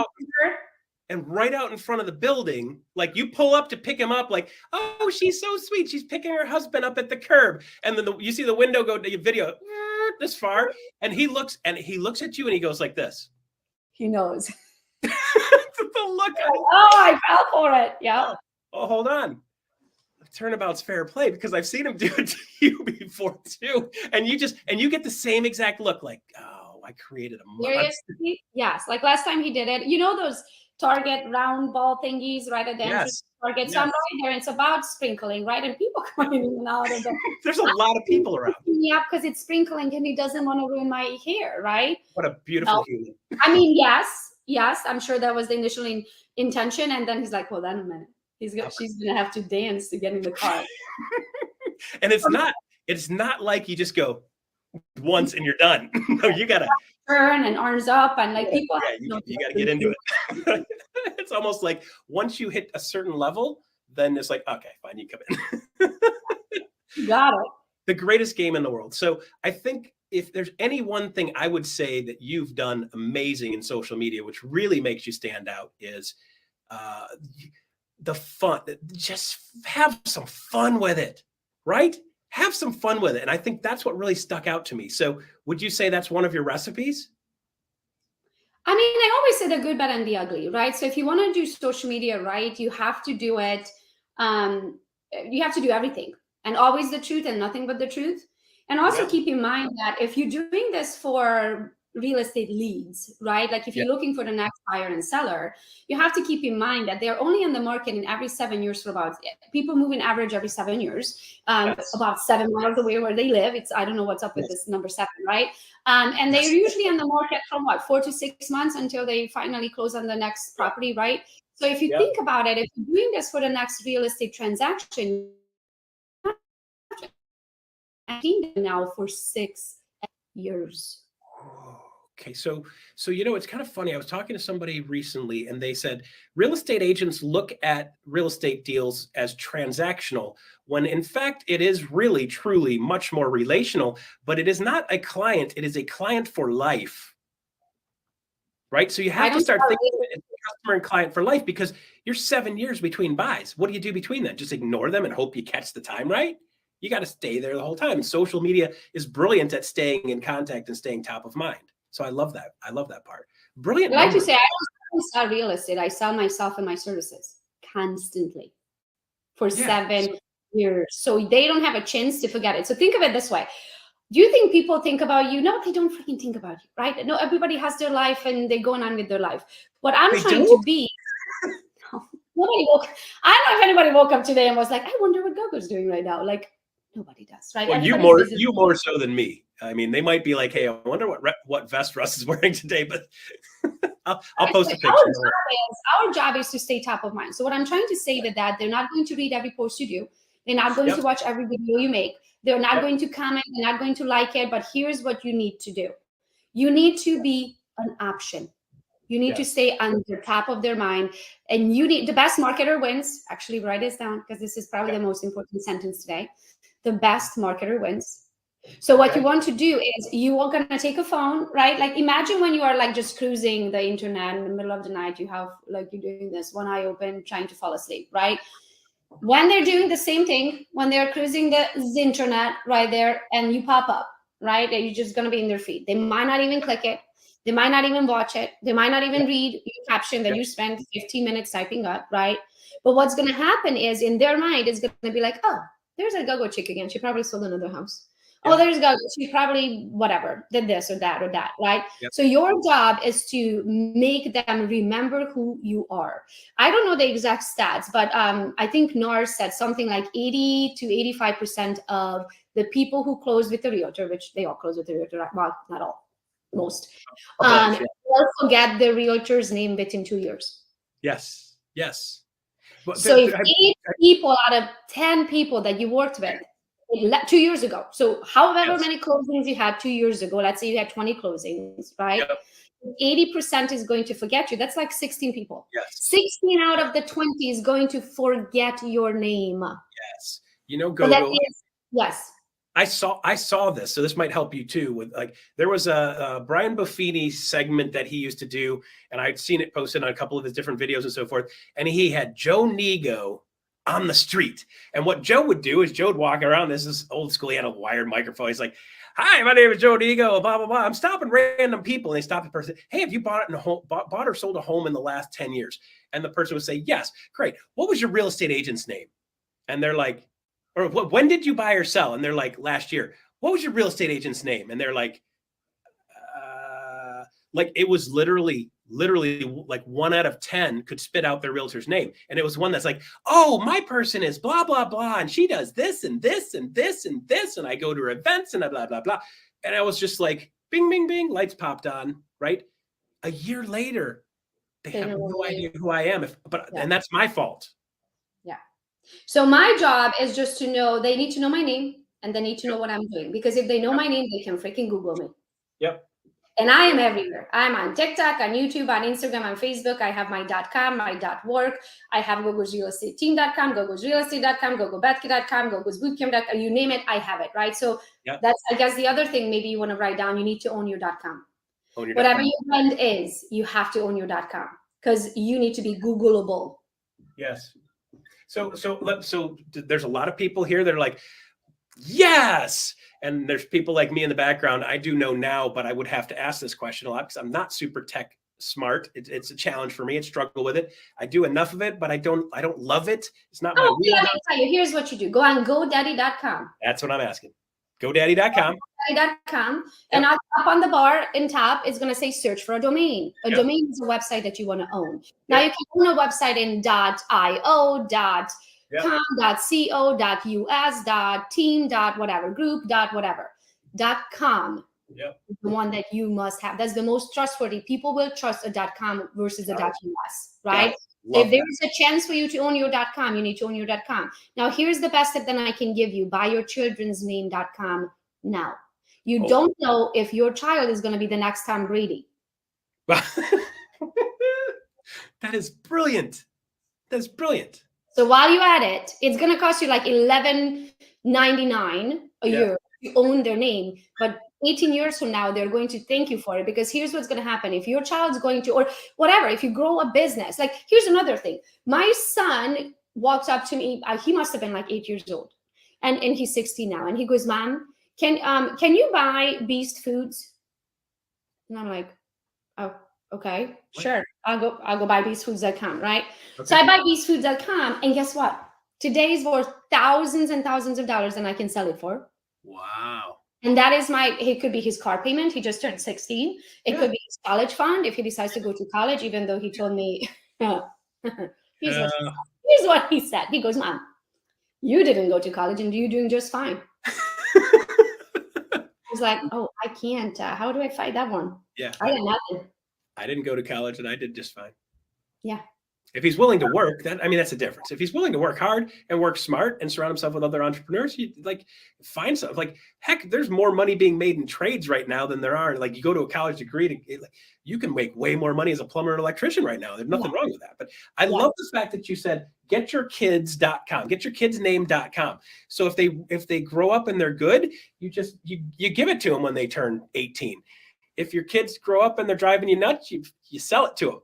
S3: out in front of the building, like you pull up to pick him up, like, oh, she's so sweet. She's picking her husband up at the curb. And then you see the window go to your video this far. And he looks at you and he goes like this.
S5: He knows.
S3: The look.
S5: Oh, I fell for it. Yeah.
S3: Oh, hold on. Turnabout's fair play because I've seen him do it to you before too. And you get the same exact look like, oh, I created a monster.
S5: Yes. Like last time he did it, you know, those Target round ball thingies right at the entrance of Target. So I'm right there. It's about sprinkling, right? And people coming in and out of the
S3: There's a lot of people around.
S5: Yeah, because it's sprinkling and he doesn't want to ruin my hair, right?
S3: What a beautiful human.
S5: I mean, yes, I'm sure that was the initial intention. And then he's like, well, then a minute. She's gonna have to dance to get in the car.
S3: And it's not like you just go once and you're done. No, you gotta
S5: turn and arms up and like people.
S3: Yeah, you gotta get into it. It's almost like once you hit a certain level, then it's like, okay, fine, you come in.
S5: You got it.
S3: The greatest game in the world. So I think if there's any one thing I would say that you've done amazing in social media, which really makes you stand out, is the fun. Just have some fun with it, right? Have some fun with it. And I think that's what really stuck out to me. So would you say that's one of your recipes?
S5: I mean, I always say the good, bad, and the ugly, right? So if you want to do social media right, you have to do it. You have to do everything and always the truth and nothing but the truth. And also keep in mind that if you're doing this for real estate leads, right? Like if you're looking for the next buyer and seller, you have to keep in mind that they're only on the market in every 7 years for about, people move in average every 7 years, about 7 miles away where they live. I don't know what's up with this number 7, right? And they're usually on the market from 4 to 6 months until they finally close on the next property, right? So if you think about it, if you're doing this for the next real estate transaction, I've been now for 6 years.
S3: Okay, so it's kind of funny. I was talking to somebody recently and they said real estate agents look at real estate deals as transactional when in fact it is really truly much more relational, but it is not a client, it is a client for life. Right? So you have to start thinking of it as a customer and client for life because you're 7 years between buys. What do you do between that? Just ignore them and hope you catch the time right? You got to stay there the whole time. Social media is brilliant at staying in contact and staying top of mind. So I love that. I love that part. Brilliant.
S5: I like to say, I don't sell real estate. I sell myself and my services constantly for 7 years. So they don't have a chance to forget it. So think of it this way. Do you think people think about you? No, they don't freaking think about you, right? No, everybody has their life and they're going on with their life. What I'm trying to be, nobody woke. I don't know if anybody woke up today and was like, I wonder what Gogo's doing right now. Like, nobody does, right?
S3: Well, you more so than me. I mean, they might be like, "Hey, I wonder what vest Russ is wearing today," but I'll post a picture.
S5: Our job is to stay top of mind. So what I'm trying to say to that, they're not going to read every post you do. They're not going to watch every video you make. They're not going to comment. They're not going to like it. But here's what you need to do. You need to be an option. You need to stay on the top of their mind. And you need the best marketer wins. Actually, write this down because this is probably the most important sentence today. The best marketer wins. So what you want to do is you are going to take a phone, right? Like imagine when you are like just cruising the internet in the middle of the night, you have like you're doing this, one eye open, trying to fall asleep, right? When they're doing the same thing, when they're cruising the internet right there and you pop up, right? And you're just going to be in their feed. They might not even click it. They might not even watch it. They might not even read your caption that you spent 15 minutes typing up, right? But what's going to happen is in their mind is going to be like, oh, there's a Gogo chick again. She probably sold another house. Oh, there's go. She probably whatever did this or that, right?
S3: Yep.
S5: So your job is to make them remember who you are. I don't know the exact stats, but I think NAR said something like 80 to 85% of the people who close with a realtor, which they all close with a realtor, well, not all, most, will forget the realtor's name within 2 years.
S3: Yes. Yes. But
S5: So if 8 people out of 10 people that you worked with 2 years ago, so however many closings you had 2 years ago, let's say you had 20 closings, right?
S3: Yep.
S5: 80% is going to forget you. That's like 16 people.
S3: Yes.
S5: 16 out of the 20 is going to forget your name.
S3: Yes. You know,
S5: yes.
S3: I saw this, so this might help you too. With like, there was a Brian Buffini segment that he used to do, and I'd seen it posted on a couple of his different videos and so forth. And he had Joe Nego on the street, and what Joe would do is Joe would walk around. This is old school. He had a wired microphone. He's like, "Hi, my name is Joe Nego. Blah blah blah. I'm stopping random people." And they stopped the person. "Hey, have you bought or sold a home in the last 10 years?" And the person would say, "Yes." "Great. What was your real estate agent's name?" And they're like, or when did you buy or sell? And they're like, "Last year." "What was your real estate agent's name?" And they're like it was literally like 1 out of 10 could spit out their realtor's name. And it was one that's like, "Oh, my person is blah, blah, blah. And she does this and this and this and this. And I go to her events and blah, blah, blah." And I was just like, bing, bing, bing, lights popped on, right? A year later, they have no idea who I am. And that's my fault.
S5: Yeah. So my job is just to know, they need to know my name and they need to know what I'm doing. Because if they know my name, they can freaking Google me.
S3: Yep.
S5: And I am everywhere. I'm on TikTok, on YouTube, on Instagram, on Facebook. I have my .com, my .work. I have gogosrealestateteam.com, gogosrealestate.com, gogobethke.com, gogosbootcamp.com. You name it, I have it, right? So that's, I guess, the other thing maybe you want to write down. You need to own your .com. Whatever your brand is, you have to own your .com because you need to be Googleable.
S3: Yes. So there's a lot of people here that are like, yes. And there's people like me in the background. I do know now, but I would have to ask this question a lot because I'm not super tech smart. It's a challenge for me. I struggle with it. I do enough of it, but I don't love it. It's not my
S5: wheel. Let me tell you, here's what you do. Go on GoDaddy.com.
S3: That's what I'm asking. GoDaddy.com.
S5: GoDaddy.com. And up on the bar in top, it's going to say search for a domain. A domain is a website that you want to own. Now you can own a website in .io, .com, .co, .us, .team, .whatever, group, .whatever. .com is the one that you must have. That's the most trustworthy. People will trust a .com versus a .us, right? If there is a chance for you to own your .com, you need to own your .com. Now, here's the best tip that I can give you. Buy your children's name .com now. You don't know if your child is going to be the next Tom Brady.
S3: That is brilliant. That's brilliant.
S5: So while you're at it, it's going to cost you like $11.99 a year to own their name. But 18 years from now, they're going to thank you for it because here's what's going to happen. If your child's going to, or whatever, if you grow a business, like here's another thing. My son walks up to me. He must have been like 8 years old and he's 16 now. And he goes, "Mom, can you buy Beast Foods?" And I'm like, "Oh, okay, sure. I'll go buy beastfoods.com, right?" Okay. So I buy beastfoods.com, and guess what? Today is worth thousands and thousands of dollars, and I can sell it for.
S3: Wow.
S5: And that is it could be his car payment. He just turned 16. It could be his college fund if he decides to go to college, even though he told me, here's what he said. He goes, "Mom, you didn't go to college and you're doing just fine." I was like, "Oh, I can't. How do I fight that one?"
S3: Yeah.
S5: I got nothing.
S3: I didn't go to college and I did just fine.
S5: Yeah.
S3: If he's willing to work, that's the difference. If he's willing to work hard and work smart and surround himself with other entrepreneurs, you find something. Like, heck, there's more money being made in trades right now than there are. Like, you go to a college degree, you can make way more money as a plumber and electrician right now. There's nothing wrong with that. But I love the fact that you said, getyourkids.com, getyourkidsname.com. So if they grow up and they're good, you give it to them when they turn 18. If your kids grow up and they're driving you nuts, you sell it to them.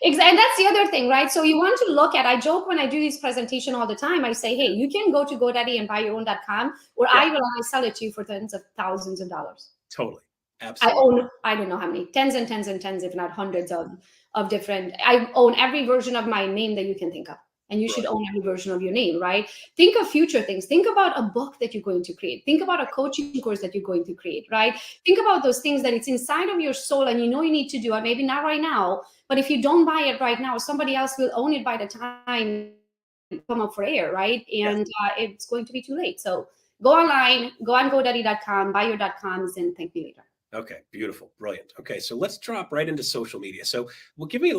S5: Exactly. And that's the other thing, right? So you want to look at, I joke when I do this presentation all the time, I say, hey, you can go to GoDaddy and buy your own .com, or I will sell it to you for tens of thousands of dollars.
S3: Totally. Absolutely.
S5: I own, I don't know how many, tens and tens and tens, if not hundreds of different, I own every version of my name that you can think of. and you should own every version of your name, right? Think of future things. Think about a book that you're going to create. Think about a coaching course that you're going to create, right? Think about those things that it's inside of your soul and you know you need to do it, maybe not right now, but if you don't buy it right now, somebody else will own it by the time you come up for air, right? And it's going to be too late. So go online, go on GoDaddy.com, buy your .coms, and thank me later.
S3: Okay, beautiful, brilliant. Okay, so let's drop right into social media. So, well, give me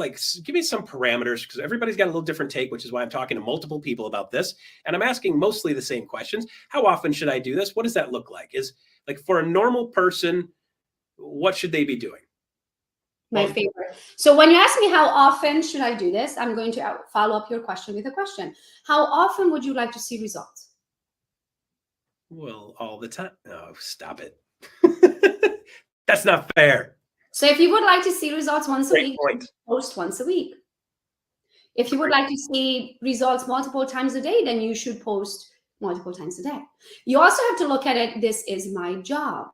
S3: some parameters, because everybody's got a little different take, which is why I'm talking to multiple people about this, and I'm asking mostly the same questions. How often should I do this? What does that look like? Is like for a normal person, what should they be doing?
S5: My favorite. So when you ask me how often should I do this, I'm going to follow up your question with a question. How often would you like to see results?
S3: Well, all the time. Oh, stop it. That's not fair.
S5: So if you would like to see results once a
S3: Great
S5: week,
S3: point.
S5: post once a week. If you would like to see results multiple times a day, then you should post multiple times a day. You also have to look at it, this is my job.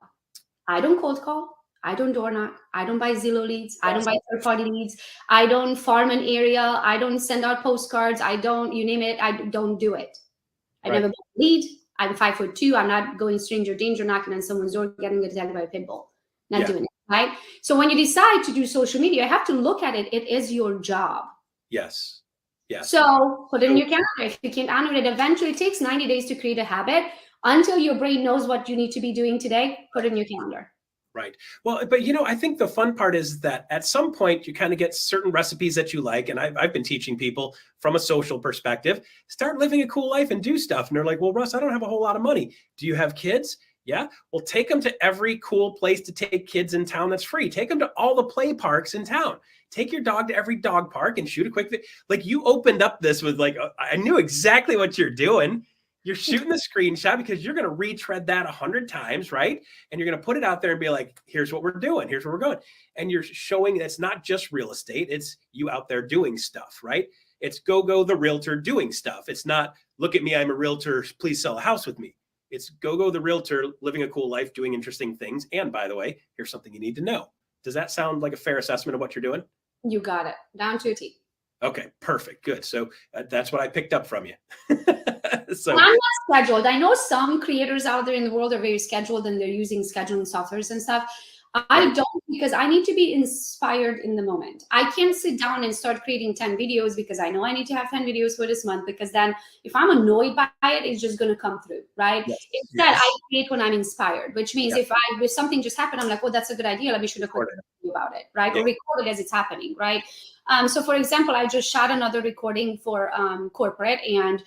S5: I don't cold call. I don't door knock. I don't buy Zillow leads. I don't buy third-party leads. I don't farm an area. I don't send out postcards. I don't, you name it, I don't do it. I never bought a lead. I'm 5'2". I'm not going stranger danger knocking on someone's door, getting attacked by a pit bull. Not doing it, right? So when you decide to do social media, you have to look at it. It is your job.
S3: Yes. Yes.
S5: So put it in your calendar. If you can't honor it, eventually it takes 90 days to create a habit. Until your brain knows what you need to be doing today, put it in your calendar.
S3: Right. Well, but I think the fun part is that at some point you kind of get certain recipes that you like. And I've been teaching people from a social perspective, start living a cool life and do stuff. And they're like, well, Russ, I don't have a whole lot of money. Do you have kids? Yeah. Well, take them to every cool place to take kids in town that's free. Take them to all the play parks in town. Take your dog to every dog park and shoot a quick video. Like, you opened up this with like, I knew exactly what you're doing. You're shooting the screenshot because you're going to retread that 100 times, right? And you're going to put it out there and be like, here's what we're doing. Here's where we're going. And you're showing it's not just real estate. It's you out there doing stuff, right? It's go the realtor doing stuff. It's not, look at me, I'm a realtor, please sell a house with me. It's go the realtor living a cool life, doing interesting things. And by the way, here's something you need to know. Does that sound like a fair assessment of what you're doing?
S5: You got it. Down to a T.
S3: Okay, perfect. Good. So that's what I picked up from you. So
S5: I'm not scheduled. I know some creators out there in the world are very scheduled and they're using scheduling softwares and stuff. I don't, because I need to be inspired in the moment. I can't sit down and start creating 10 videos because I know I need to have 10 videos for this month, because then if I'm annoyed by it, it's just going to come through, right? Yes. Instead, I create when I'm inspired, which means if something just happened, I'm like, oh, that's a good idea. Let me shoot a quick video about it, right? Or record it as it's happening, right? So for example, I just shot another recording for corporate, and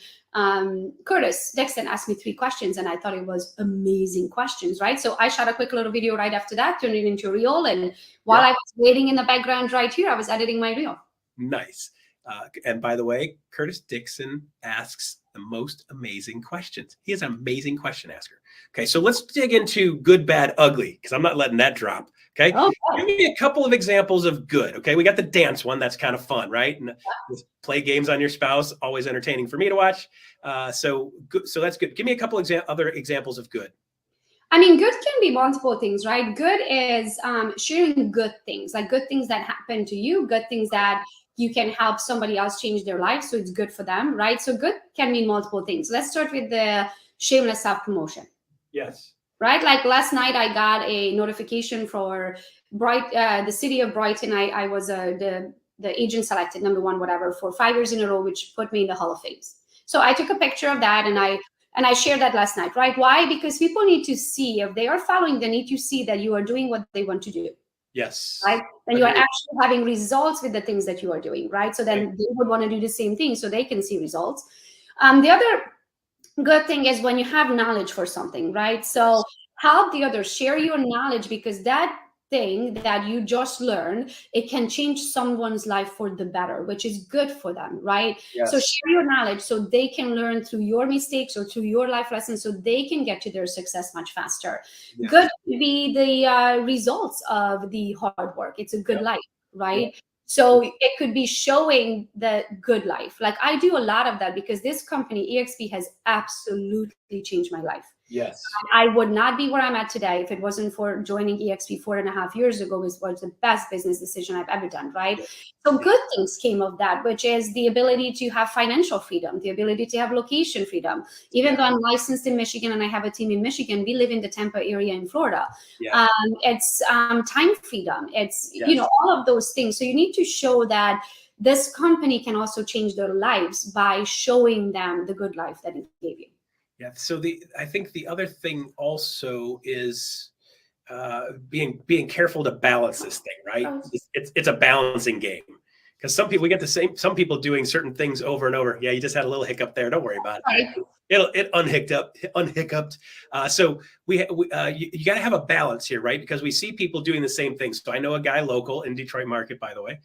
S5: Curtis Dixon asked me 3 questions, and I thought it was amazing questions, right? So I shot a quick little video right after that, turned it into a reel, and while I was waiting in the background right here, I was editing my reel.
S3: Nice. And by the way, Curtis Dixon asks the most amazing questions. He is an amazing question asker. Okay, so let's dig into good, bad, ugly, because I'm not letting that drop. Okay, give me a couple of examples of good. Okay, we got the dance one. That's kind of fun, right? And play games on your spouse, always entertaining for me to watch. So that's good. Give me a couple other examples of good.
S5: I mean, good can be multiple things, right? Good is sharing good things, like good things that happen to you, good things that you can help somebody else change their life, so it's good for them, right? So good can mean multiple things. Let's start with the shameless self-promotion.
S3: Yes.
S5: Right? Like last night, I got a notification for the city of Brighton. I was the agent selected #1, whatever, for 5 years in a row, which put me in the Hall of Fame. So I took a picture of that and I shared that last night, right? Why? Because people need to see, if they are following, they need to see that you are doing what they want to do.
S3: Yes.
S5: Right? And you are actually having results with the things that you are doing, right? So then they would want to do the same thing so they can see results. The other good thing is when you have knowledge for something, right? So help the others, share your knowledge, because that thing that you just learned, it can change someone's life for the better, which is good for them, right? Yes. So share your knowledge so they can learn through your mistakes or through your life lessons, so they can get to their success much faster. Yes. Good would be the results of the hard work. It's a good life, right? Yeah. So it could be showing the good life. Like I do a lot of that because this company, EXP, has absolutely changed my life.
S3: Yes.
S5: I would not be where I'm at today if it wasn't for joining EXP 4.5 years ago. It was the best business decision I've ever done, right? So good things came of that, which is the ability to have financial freedom, the ability to have location freedom. Even though I'm licensed in Michigan and I have a team in Michigan, we live in the Tampa area in Florida. It's time freedom. It's, all of those things. So you need to show that this company can also change their lives by showing them the good life that it gave you.
S3: Yeah. So I think the other thing also is being careful to balance this thing, right? It's a balancing game, because some people doing certain things over and over. Yeah, you just had a little hiccup there. Don't worry about it. It unhiccuped. So you got to have a balance here, right? Because we see people doing the same thing. So I know a guy local in Detroit market, by the way,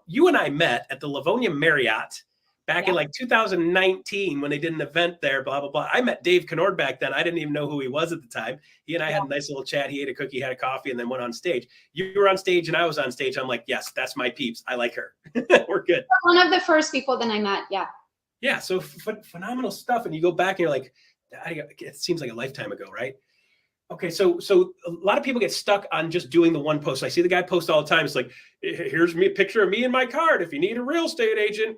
S3: you and I met at the Livonia Marriott back in like 2019 when they did an event there, blah, blah, blah. I met Dave Kennord back then. I didn't even know who he was at the time. He and I had a nice little chat. He ate a cookie, had a coffee, and then went on stage. You were on stage and I was on stage. I'm like, yes, that's my peeps. I like her. We're good.
S5: One of the first people that I met. Yeah.
S3: Yeah. So phenomenal stuff. And you go back and you're like, it seems like a lifetime ago, right? Okay, so a lot of people get stuck on just doing the one post. I see the guy post all the time. It's like, here's me, a picture of me and my card. If you need a real estate agent,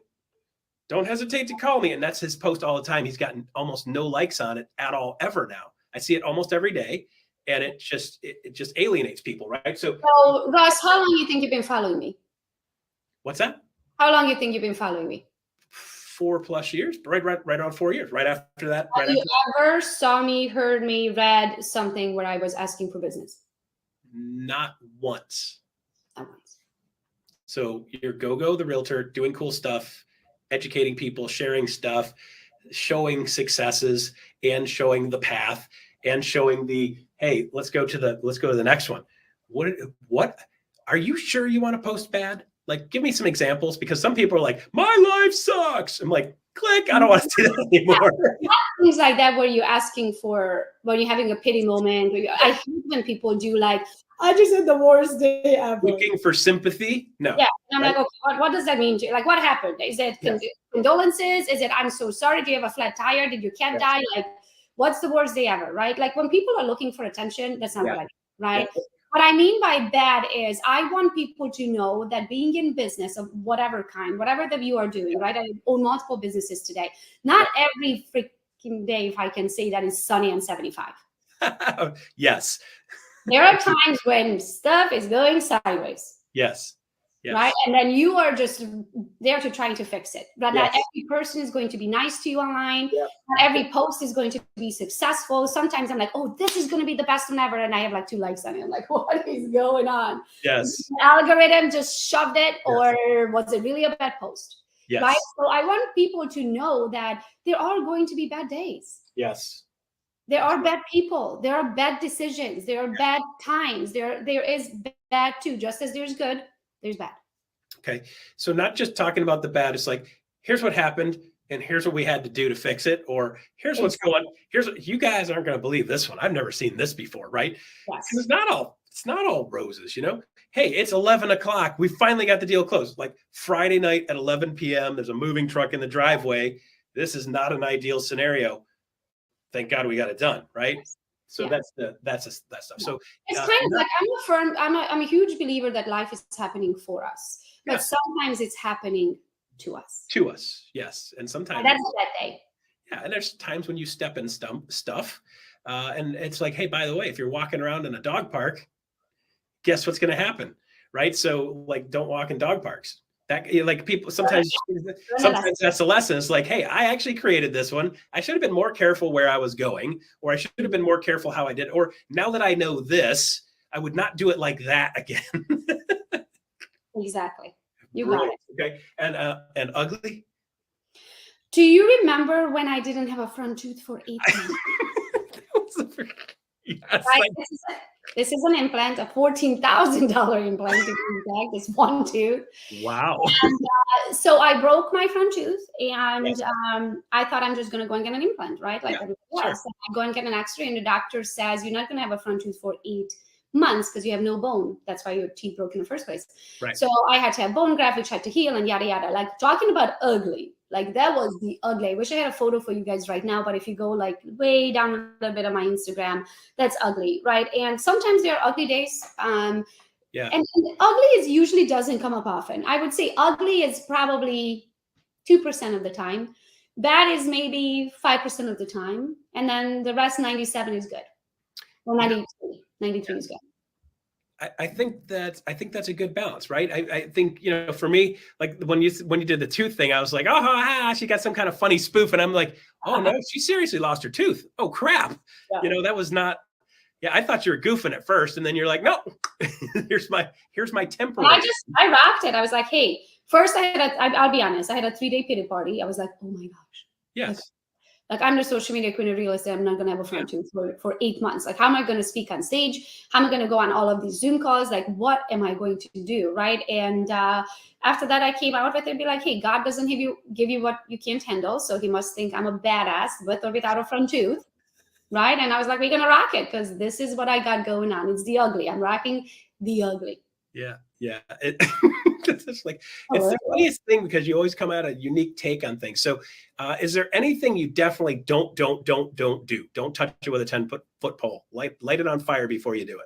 S3: don't hesitate to call me. And that's his post all the time. He's gotten almost no likes on it at all ever now. I see it almost every day, and it just alienates people, right? So
S5: Russ, how long do you think you've been following me?
S3: What's that?
S5: How long do you think you've been following me?
S3: 4+ years, right around 4 years. Right after that.
S5: Have you ever saw me, heard me, read something where I was asking for business?
S3: Not once.
S5: Not once.
S3: So you're Go the realtor, doing cool stuff, educating people, sharing stuff, showing successes, and showing the path, and showing hey, let's go to the next one. What are you sure you want to post bad? Like, give me some examples, because some people are like, my life sucks. I'm like, click, I don't want to do that anymore.
S5: Things like that where you're asking for, when you're having a pity moment. I hate when people do like, I just had the worst day ever.
S3: Looking for sympathy? No.
S5: Yeah. And I'm like, okay, what does that mean to you? Like, what happened? Is it condolences? Is it, I'm so sorry? Do you have a flat tire? Did your cat die? Like, what's the worst day ever, right? Like, when people are looking for attention, that's not what I do, right? Yeah. What I mean by bad is I want people to know that being in business of whatever kind, whatever that you are doing, right? I own multiple businesses today. Not every freaking day, if I can say that, is sunny and 75.
S3: Yes.
S5: There are times when stuff is going sideways.
S3: Yes. Yes.
S5: Right. And then you are just there to trying to fix it. But not every person is going to be nice to you online. Not every post is going to be successful. Sometimes I'm like, oh, this is going to be the best one ever. And I have like 2 likes on it. I'm like, what is going on?
S3: Yes.
S5: The algorithm just shoved it, or was it really a bad post?
S3: Yes.
S5: Right. So I want people to know that there are going to be bad days.
S3: Yes.
S5: There are bad people. There are bad decisions. There are bad times. There is bad too. Just as there's good, there's bad.
S3: Okay. So not just talking about the bad. It's like, here's what happened, and here's what we had to do to fix it. Or here's what's going. Here's what you guys aren't going to believe this one. I've never seen this before, right?
S5: Yes.
S3: It's not all roses, Hey, it's 11 o'clock. We finally got the deal closed. Like Friday night at 11 p.m. There's a moving truck in the driveway. This is not an ideal scenario. Thank God we got it done, right? So that's stuff. So
S5: it's kind of like I'm a huge believer that life is happening for us, but sometimes it's happening to us.
S3: To us, yes, and sometimes
S5: that's that day.
S3: Yeah, and there's times when you step in stuff, and it's like, hey, by the way, if you're walking around in a dog park, guess what's going to happen, right? So like, don't walk in dog parks. That, like, people sometimes that's the lesson. It's like, hey, I actually created this one. I should have been more careful where I was going, or I should have been more careful how I did. Or now that I know this, I would not do it like that again.
S5: Exactly. You got it.
S3: Okay. And ugly.
S5: Do you remember when I didn't have a front tooth for 8 months?
S3: Yes.
S5: Right? This is an implant, a $14,000 implant to be exact. It's 1 tooth.
S3: Wow.
S5: And, so I broke my front tooth, and I thought I'm just going to go and get an implant, right? Like everybody else. So I go and get an X-ray, and the doctor says you're not going to have a front tooth for 8 months because you have no bone. That's why your teeth broke in the first place.
S3: Right.
S5: So I had to have bone graft, which had to heal, and yada yada. Like, talking about ugly. Like that was the ugly. I wish I had a photo for you guys right now, but if you go like way down a little bit on my Instagram, that's ugly, right? And sometimes there are ugly days.
S3: Yeah.
S5: And ugly is usually doesn't come up often. I would say ugly is probably 2% of the time. Bad is maybe 5% of the time. And then the rest, 97 is good. Well, 93 is good.
S3: I think that's a good balance, right? I think, you know, for me, like when you did the tooth thing, I was like, she got some kind of funny spoof, and I'm like, oh no, she seriously lost her tooth. Oh crap,
S5: Yeah.
S3: You know, that was not. Yeah, I thought you were goofing at first, and then you're like, no, here's my temperament.
S5: I rocked it. I was like, hey, first I'll be honest, I had a 3-day pity party. I was like, oh my gosh.
S3: Yes.
S5: Like I'm the social media queen of real estate. I'm not going to have a front tooth for 8 months. Like, how am I going to speak on stage? How am I going to go on all of these Zoom calls? Like, what am I going to do? Right. And after that, I came out with it and be like, hey, God doesn't give you what you can't handle. So he must think I'm a badass with or without a front tooth. Right. And I was like, we're going to rock it because this is what I got going on. It's the ugly. I'm rocking the ugly.
S3: Yeah. Yeah. It's like, it's the funniest thing because you always come out a unique take on things. So is there anything you definitely don't do? Don't touch it with a 10-foot pole. Light it on fire before you do it.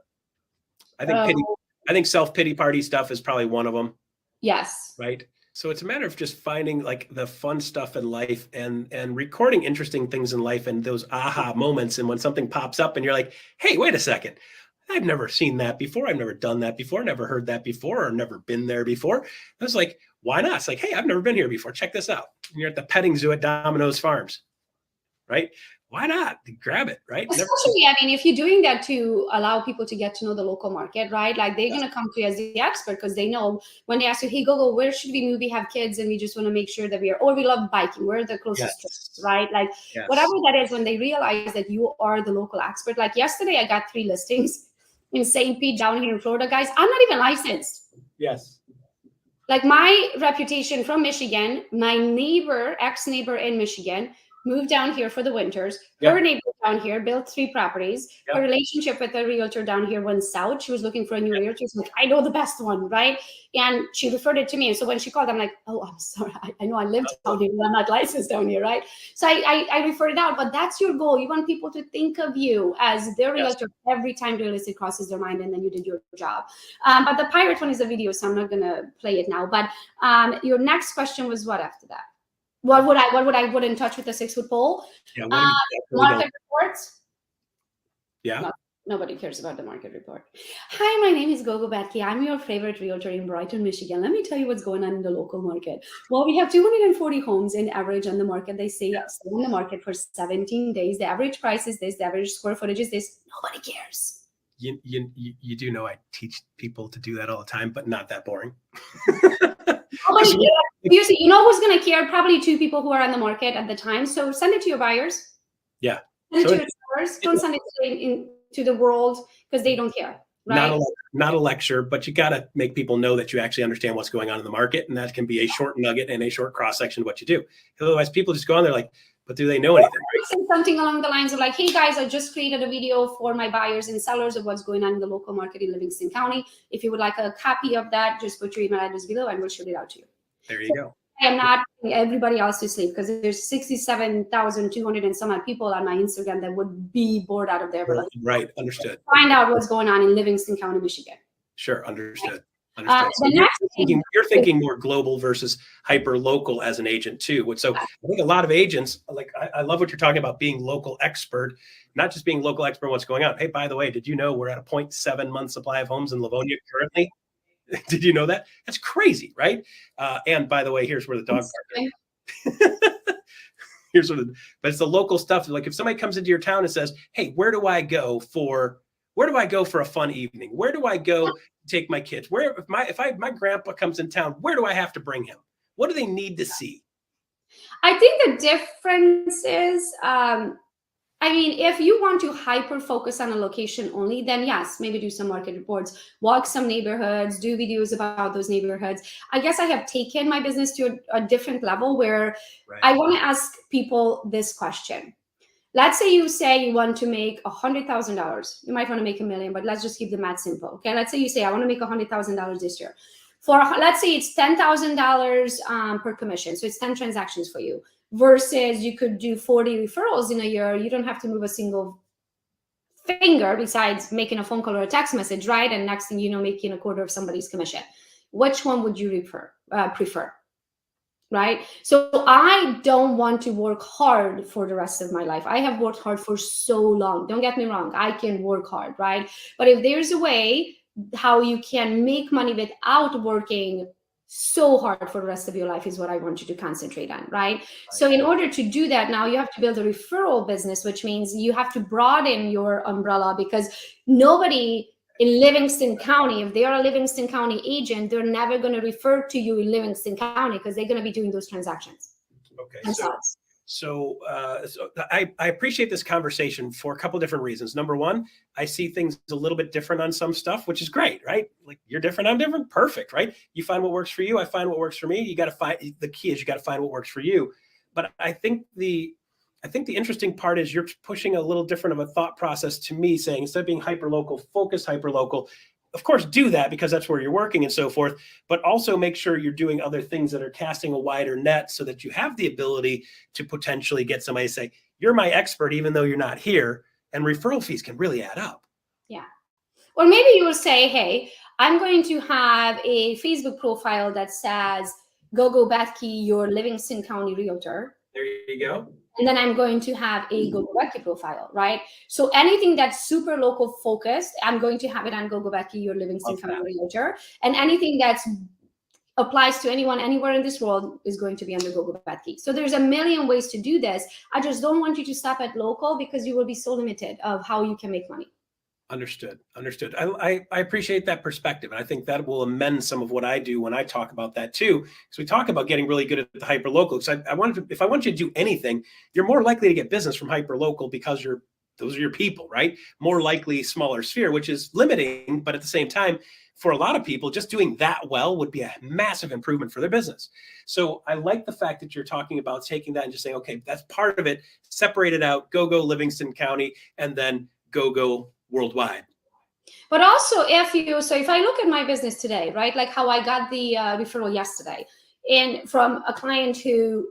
S3: I think self-pity party stuff is probably one of them.
S5: Yes.
S3: Right. So it's a matter of just finding like the fun stuff in life and recording interesting things in life and those aha moments. And when something pops up and you're like, hey, wait a second. I've never seen that before. I've never done that before. Never heard that before or never been there before. I was like, why not? It's like, hey, I've never been here before. Check this out. And you're at the petting zoo at Domino's Farms, right? Why not? Grab it, right?
S5: Especially, I mean, if you're doing that to allow people to get to know the local market, right? Like they're going to come to you as the expert because they know when they ask you, hey, Gogo, where should we move? We have kids and we just want to make sure that we love biking. We're the closest trips, right? Like whatever that is, when they realize that you are the local expert. Like yesterday, I got 3 listings in St. Pete down here in Florida, guys. I'm not even licensed.
S3: Yes.
S5: Like my reputation from Michigan, my ex-neighbor in Michigan, moved down here for the winters. Her neighbor down here built 3 properties. Her relationship with a realtor down here went south. She was looking for a new realtor. She's like, I know the best one, right? And she referred it to me. And so when she called, I'm like, oh, I'm sorry. I know I live down here, but I'm not licensed down here, right? So I referred it out. But that's your goal. You want people to think of you as their realtor every time real estate crosses their mind, and then you did your job. But the pirate one is a video, so I'm not going to play it now. But your next question was what after that? What would I put in touch with a 6-foot pole?
S3: Yeah,
S5: market reports.
S3: Yeah.
S5: No, nobody cares about the market report. Hi, my name is Gogo Batke. I'm your favorite realtor in Brighton, Michigan. Let me tell you what's going on in the local market. Well, we have 240 homes in average on the market. They stay in the market for 17 days. The average price is this. The average square footage is this. Nobody cares.
S3: You do know I teach people to do that all the time, but not that boring.
S5: You know who's going to care? Probably 2 people who are on the market at the time. So send it to your buyers.
S3: Yeah.
S5: Send it to your sellers. Don't send it to the world because they don't care. Right?
S3: Not a lecture, but you got to make people know that you actually understand what's going on in the market. And that can be a short nugget and a short cross section of what you do. Otherwise, people just go on there like, but do they know anything?
S5: Say something along the lines of like, hey guys, I just created a video for my buyers and sellers of what's going on in the local market in Livingston County. If you would like a copy of that, just put your email address below and we'll shoot it out to you.
S3: There you go.
S5: I am not putting everybody else to sleep because there's 67,200 and some odd people on my Instagram that would be bored out of their life.
S3: Right. Understood.
S5: Find out what's going on in Livingston County, Michigan.
S3: Sure. Understood. So you're thinking more global versus hyper local as an agent too. So I think a lot of agents, like I love what you're talking about, being local expert, not just being local expert on what's going on. Hey, by the way, did you know we're at a 0.7 month supply of homes in Livonia currently? Did you know that? That's crazy, right? And by the way, here's where the dog park is. But it's the local stuff. Like if somebody comes into your town and says, hey, where do I go for a fun evening? Where do I go to take my kids? If my grandpa comes in town, where do I have to bring him? What do they need to see?
S5: I think the difference is, I mean, if you want to hyper focus on a location only, then yes, maybe do some market reports, walk some neighborhoods, do videos about those neighborhoods. I guess I have taken my business to a different level where I want to ask people this question. Let's say you want to make $100,000. You might want to make $1 million, but let's just keep the math simple. Okay. Let's say you say, I want to make $100,000 this year. For, let's say it's $10,000 per commission. So it's 10 transactions for you, versus you could do 40 referrals in a year. You don't have to move a single finger besides making a phone call or a text message, right? And next thing you know, making a quarter of somebody's commission. Which one would you prefer? Right? So I don't want to work hard for the rest of my life. I have worked hard for so long. Don't get me wrong. I can work hard, right? But if there's a way how you can make money without working so hard for the rest of your life, is what I want you to concentrate on, right? So in order to do that, now you have to build a referral business, which means you have to broaden your umbrella, because nobody in Livingston County, if they are a Livingston County agent, they're never going to refer to you in Livingston County, because they're going to be doing those transactions.
S3: Okay. So I appreciate this conversation for a couple of different reasons. Number one, I see things a little bit different on some stuff, which is great, right? Like, you're different, I'm different. Perfect, right? You find what works for you. I find what works for me. You got to find, the key is you got to find what works for you. But I think the interesting part is you're pushing a little different of a thought process to me, saying, instead of being hyper-local, focus hyper-local. Of course, do that because that's where you're working and so forth, but also make sure you're doing other things that are casting a wider net, so that you have the ability to potentially get somebody to say, you're my expert, even though you're not here. And referral fees can really add up.
S5: Yeah. Or maybe you will say, hey, I'm going to have a Facebook profile that says, Gogo Bethke, your Livingston County realtor.
S3: There you go.
S5: And then I'm going to have a Gogo Bethke profile, right? So anything that's super local focused, I'm going to have it on Gogo Bethke, your Livingston County realtor. And anything that's applies to anyone anywhere in this world is going to be under Gogo Bethke. So there's a million ways to do this. I just don't want you to stop at local, because you will be so limited of how you can make money. Understood.
S3: I appreciate that perspective. And I think that will amend some of what I do when I talk about that too. Because we talk about getting really good at the hyper-local. So if I want you to do anything, you're more likely to get business from hyper-local, because those are your people, right? More likely smaller sphere, which is limiting, but at the same time, for a lot of people, just doing that well would be a massive improvement for their business. So I like the fact that you're talking about taking that and just saying, okay, that's part of it, separate it out, go Livingston County, and then go worldwide.
S5: But also, if I look at my business today, right, like how I got the referral yesterday, and from a client who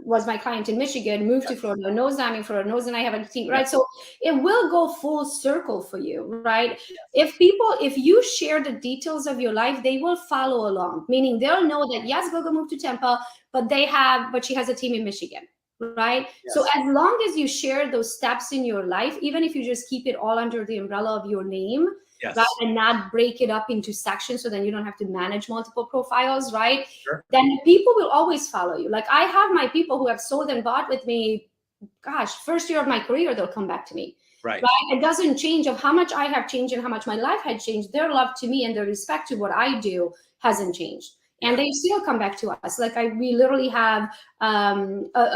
S5: was my client in Michigan, moved to Florida, knows I'm in Florida, knows that I have a team, right? So it will go full circle for you, right? If you share the details of your life, they will follow along, meaning they'll know that, yes, Gogo moved to Tampa, but she has a team in Michigan. Right. Yes. So as long as you share those steps in your life, even if you just keep it all under the umbrella of your name, right, and not break it up into sections, so then you don't have to manage multiple profiles, right? Sure. Then people will always follow you. Like, I have my people who have sold and bought with me, first year of my career, they'll come back to me. Right. It doesn't change of how much I have changed and how much my life had changed. Their love to me and their respect to what I do hasn't changed. And they still come back to us. Like, we literally have a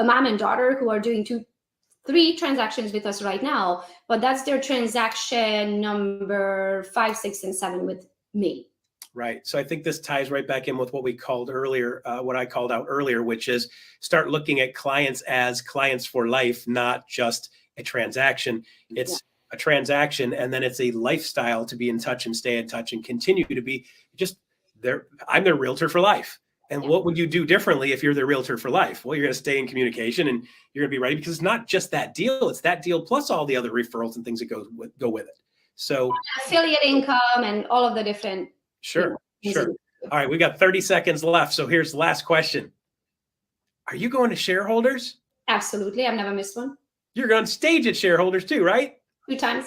S5: mom and daughter who are doing 3 transactions with us right now, but that's their transaction number 5, 6, and 7 with me.
S3: Right. So I think this ties right back in with what we called earlier, what I called out earlier, which is start looking at clients as clients for life, not just a transaction. It's a transaction, and then it's a lifestyle to be in touch and stay in touch and continue to be just there. I'm their realtor for life. And what would you do differently if you're their realtor for life? Well, you're going to stay in communication, and you're going to be ready, because it's not just that deal. It's that deal plus all the other referrals and things that go with it. So
S5: affiliate income and all of the different.
S3: Sure. All right. We got 30 seconds left. So here's the last question. Are you going to shareholders?
S5: Absolutely. I've never missed one.
S3: You're on stage at shareholders too, right?
S5: 2 times.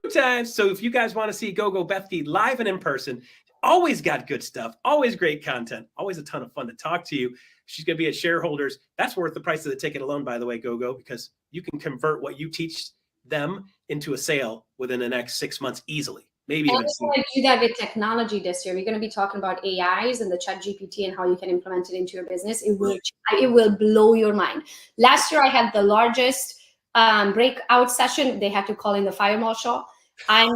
S3: 2 times. So if you guys want to see Gogo Bethke live and in person, always got good stuff, always great content, always a ton of fun to talk to you. She's going to be at shareholders. That's worth the price of the ticket alone, by the way, Gogo, because you can convert what you teach them into a sale within the next 6 months easily. Maybe even
S5: we're going to do that with technology this year. We're going to be talking about AIs and the ChatGPT and how you can implement it into your business. It will blow your mind. Last year, I had the largest breakout session. They had to call in the fire marshal. I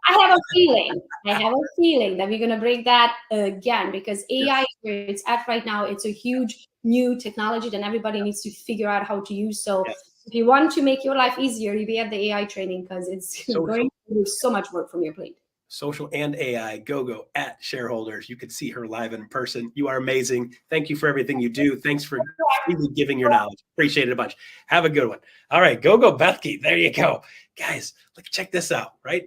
S5: have a feeling that we're going to break that again, because AI is where it's at right now. It's a huge new technology that everybody needs to figure out how to use. So if you want to make your life easier, you be at the AI training, because it's going to do so much work from your plate.
S3: social and AI, Gogo at shareholders. You can see her live in person. You are amazing. Thank you for everything you do. Thanks for freely giving your knowledge. Appreciate it a bunch. Have a good one. All right, Gogo Bethke. There you go. Guys, check this out, right?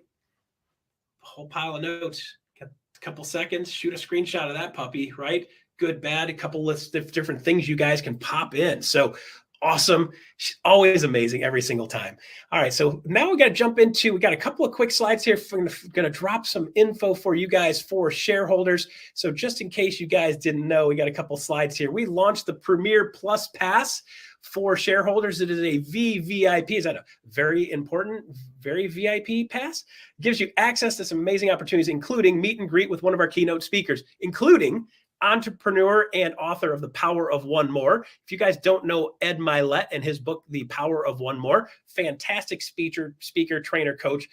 S3: A whole pile of notes. Got a couple seconds. Shoot a screenshot of that puppy, right? Good, bad, a couple lists of different things you guys can pop in. So awesome. She's always amazing every single time. All right. So now we got to jump into, we got a couple of quick slides here. We're going to drop some info for you guys for shareholders. So just in case you guys didn't know, we got a couple slides here. We launched the Premier Plus Pass for shareholders. It is a VVIP. Is that a very important, very VIP pass? It gives you access to some amazing opportunities, including meet and greet with one of our keynote speakers, including entrepreneur and author of The Power of One More. If you guys don't know Ed Milet and his book, The Power of One More, fantastic speaker, trainer, coach.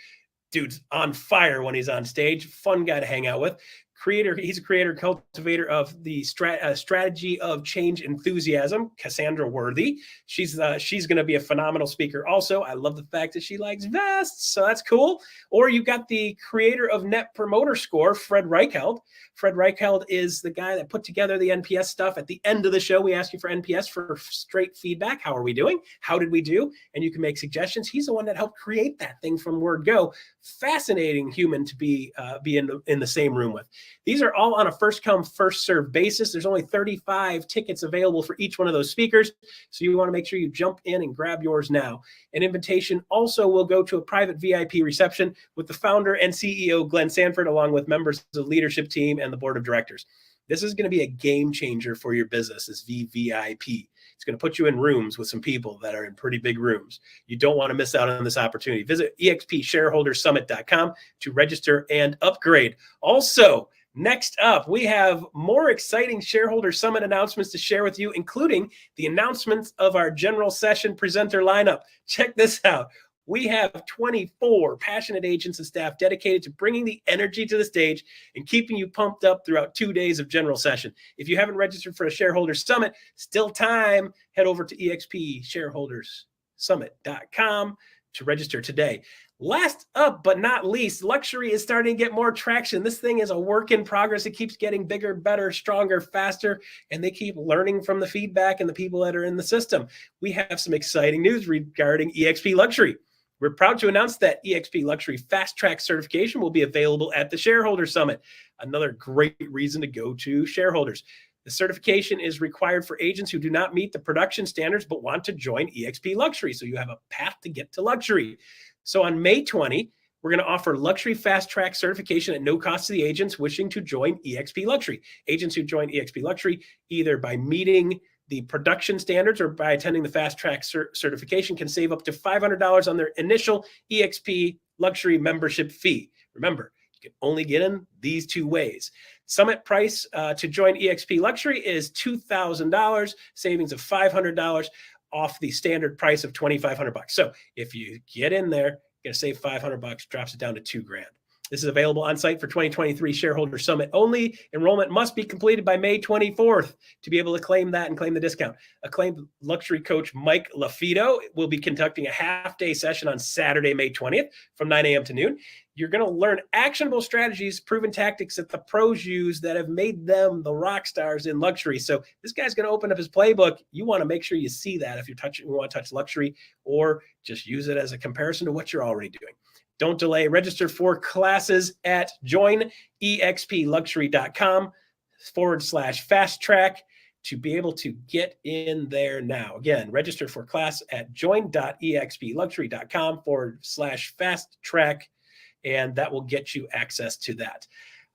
S3: Dude's on fire when he's on stage. Fun guy to hang out with. He's a creator, cultivator of the strategy of change enthusiasm, Cassandra Worthy. She's going to be a phenomenal speaker. Also, I love the fact that she likes vests, so that's cool. Or you've got the creator of Net Promoter Score, Fred Reichheld. Fred Reichheld is the guy that put together the NPS stuff. At the end of the show, we ask you for NPS for straight feedback. How are we doing? How did we do? And you can make suggestions. He's the one that helped create that thing from word go. Fascinating human to be in the same room with. These are all on a first come, first serve basis. There's only 35 tickets available for each one of those speakers. So you want to make sure you jump in and grab yours now. An invitation also will go to a private VIP reception with the founder and CEO, Glenn Sanford, along with members of the leadership team and the board of directors. This is going to be a game changer for your business, this VVIP. It's going to put you in rooms with some people that are in pretty big rooms. You don't want to miss out on this opportunity. Visit expshareholdersummit.com to register and upgrade. Also, next up, we have more exciting Shareholder Summit announcements to share with you, including the announcements of our general session presenter lineup. Check this out. We have 24 passionate agents and staff dedicated to bringing the energy to the stage and keeping you pumped up throughout 2 days of general session. If you haven't registered for a Shareholder Summit, still time. Head over to expshareholdersummit.com to register today. Last up but not least, luxury is starting to get more traction. This thing is a work in progress. It keeps getting bigger, better, stronger, faster, and they keep learning from the feedback and the people that are in the system. We have some exciting news regarding EXP Luxury. We're proud to announce that EXP Luxury Fast Track certification will be available at the Shareholder Summit. Another great reason to go to shareholders. The certification is required for agents who do not meet the production standards but want to join EXP Luxury. So you have a path to get to luxury. So on May 20, we're going to offer Luxury Fast Track certification at no cost to the agents wishing to join EXP Luxury. Agents who join EXP Luxury either by meeting the production standards or by attending the Fast Track certification can save up to $500 on their initial EXP Luxury membership fee. Remember, you can only get in these two ways. Summit price to join EXP Luxury is $2,000, savings of $500 off the standard price of $2,500. So if you get in there, you're going to save $500, drops it down to $2,000. This is available on site for 2023 Shareholder Summit only. Enrollment must be completed by May 24th to be able to claim that and claim the discount. Acclaimed luxury coach Mike LaFido will be conducting a half-day session on Saturday, May 20th from 9 a.m. to noon. You're going to learn actionable strategies, proven tactics that the pros use that have made them the rock stars in luxury. So this guy's going to open up his playbook. You want to make sure you see that if you want to touch luxury, or just use it as a comparison to what you're already doing. Don't delay. Register for classes at joinexpluxury.com/fast track to be able to get in there now. Again, register for class at join.expluxury.com/fast track, and that will get you access to that.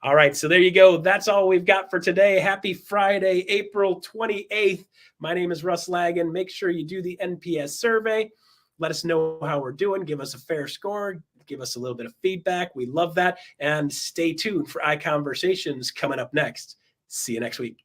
S3: All right, so there you go. That's all we've got for today. Happy Friday, April 28th. My name is Russ Laggan. Make sure you do the NPS survey. Let us know how we're doing. Give us a fair score. Give us a little bit of feedback. We love that. And stay tuned for ICONversations coming up next. See you next week.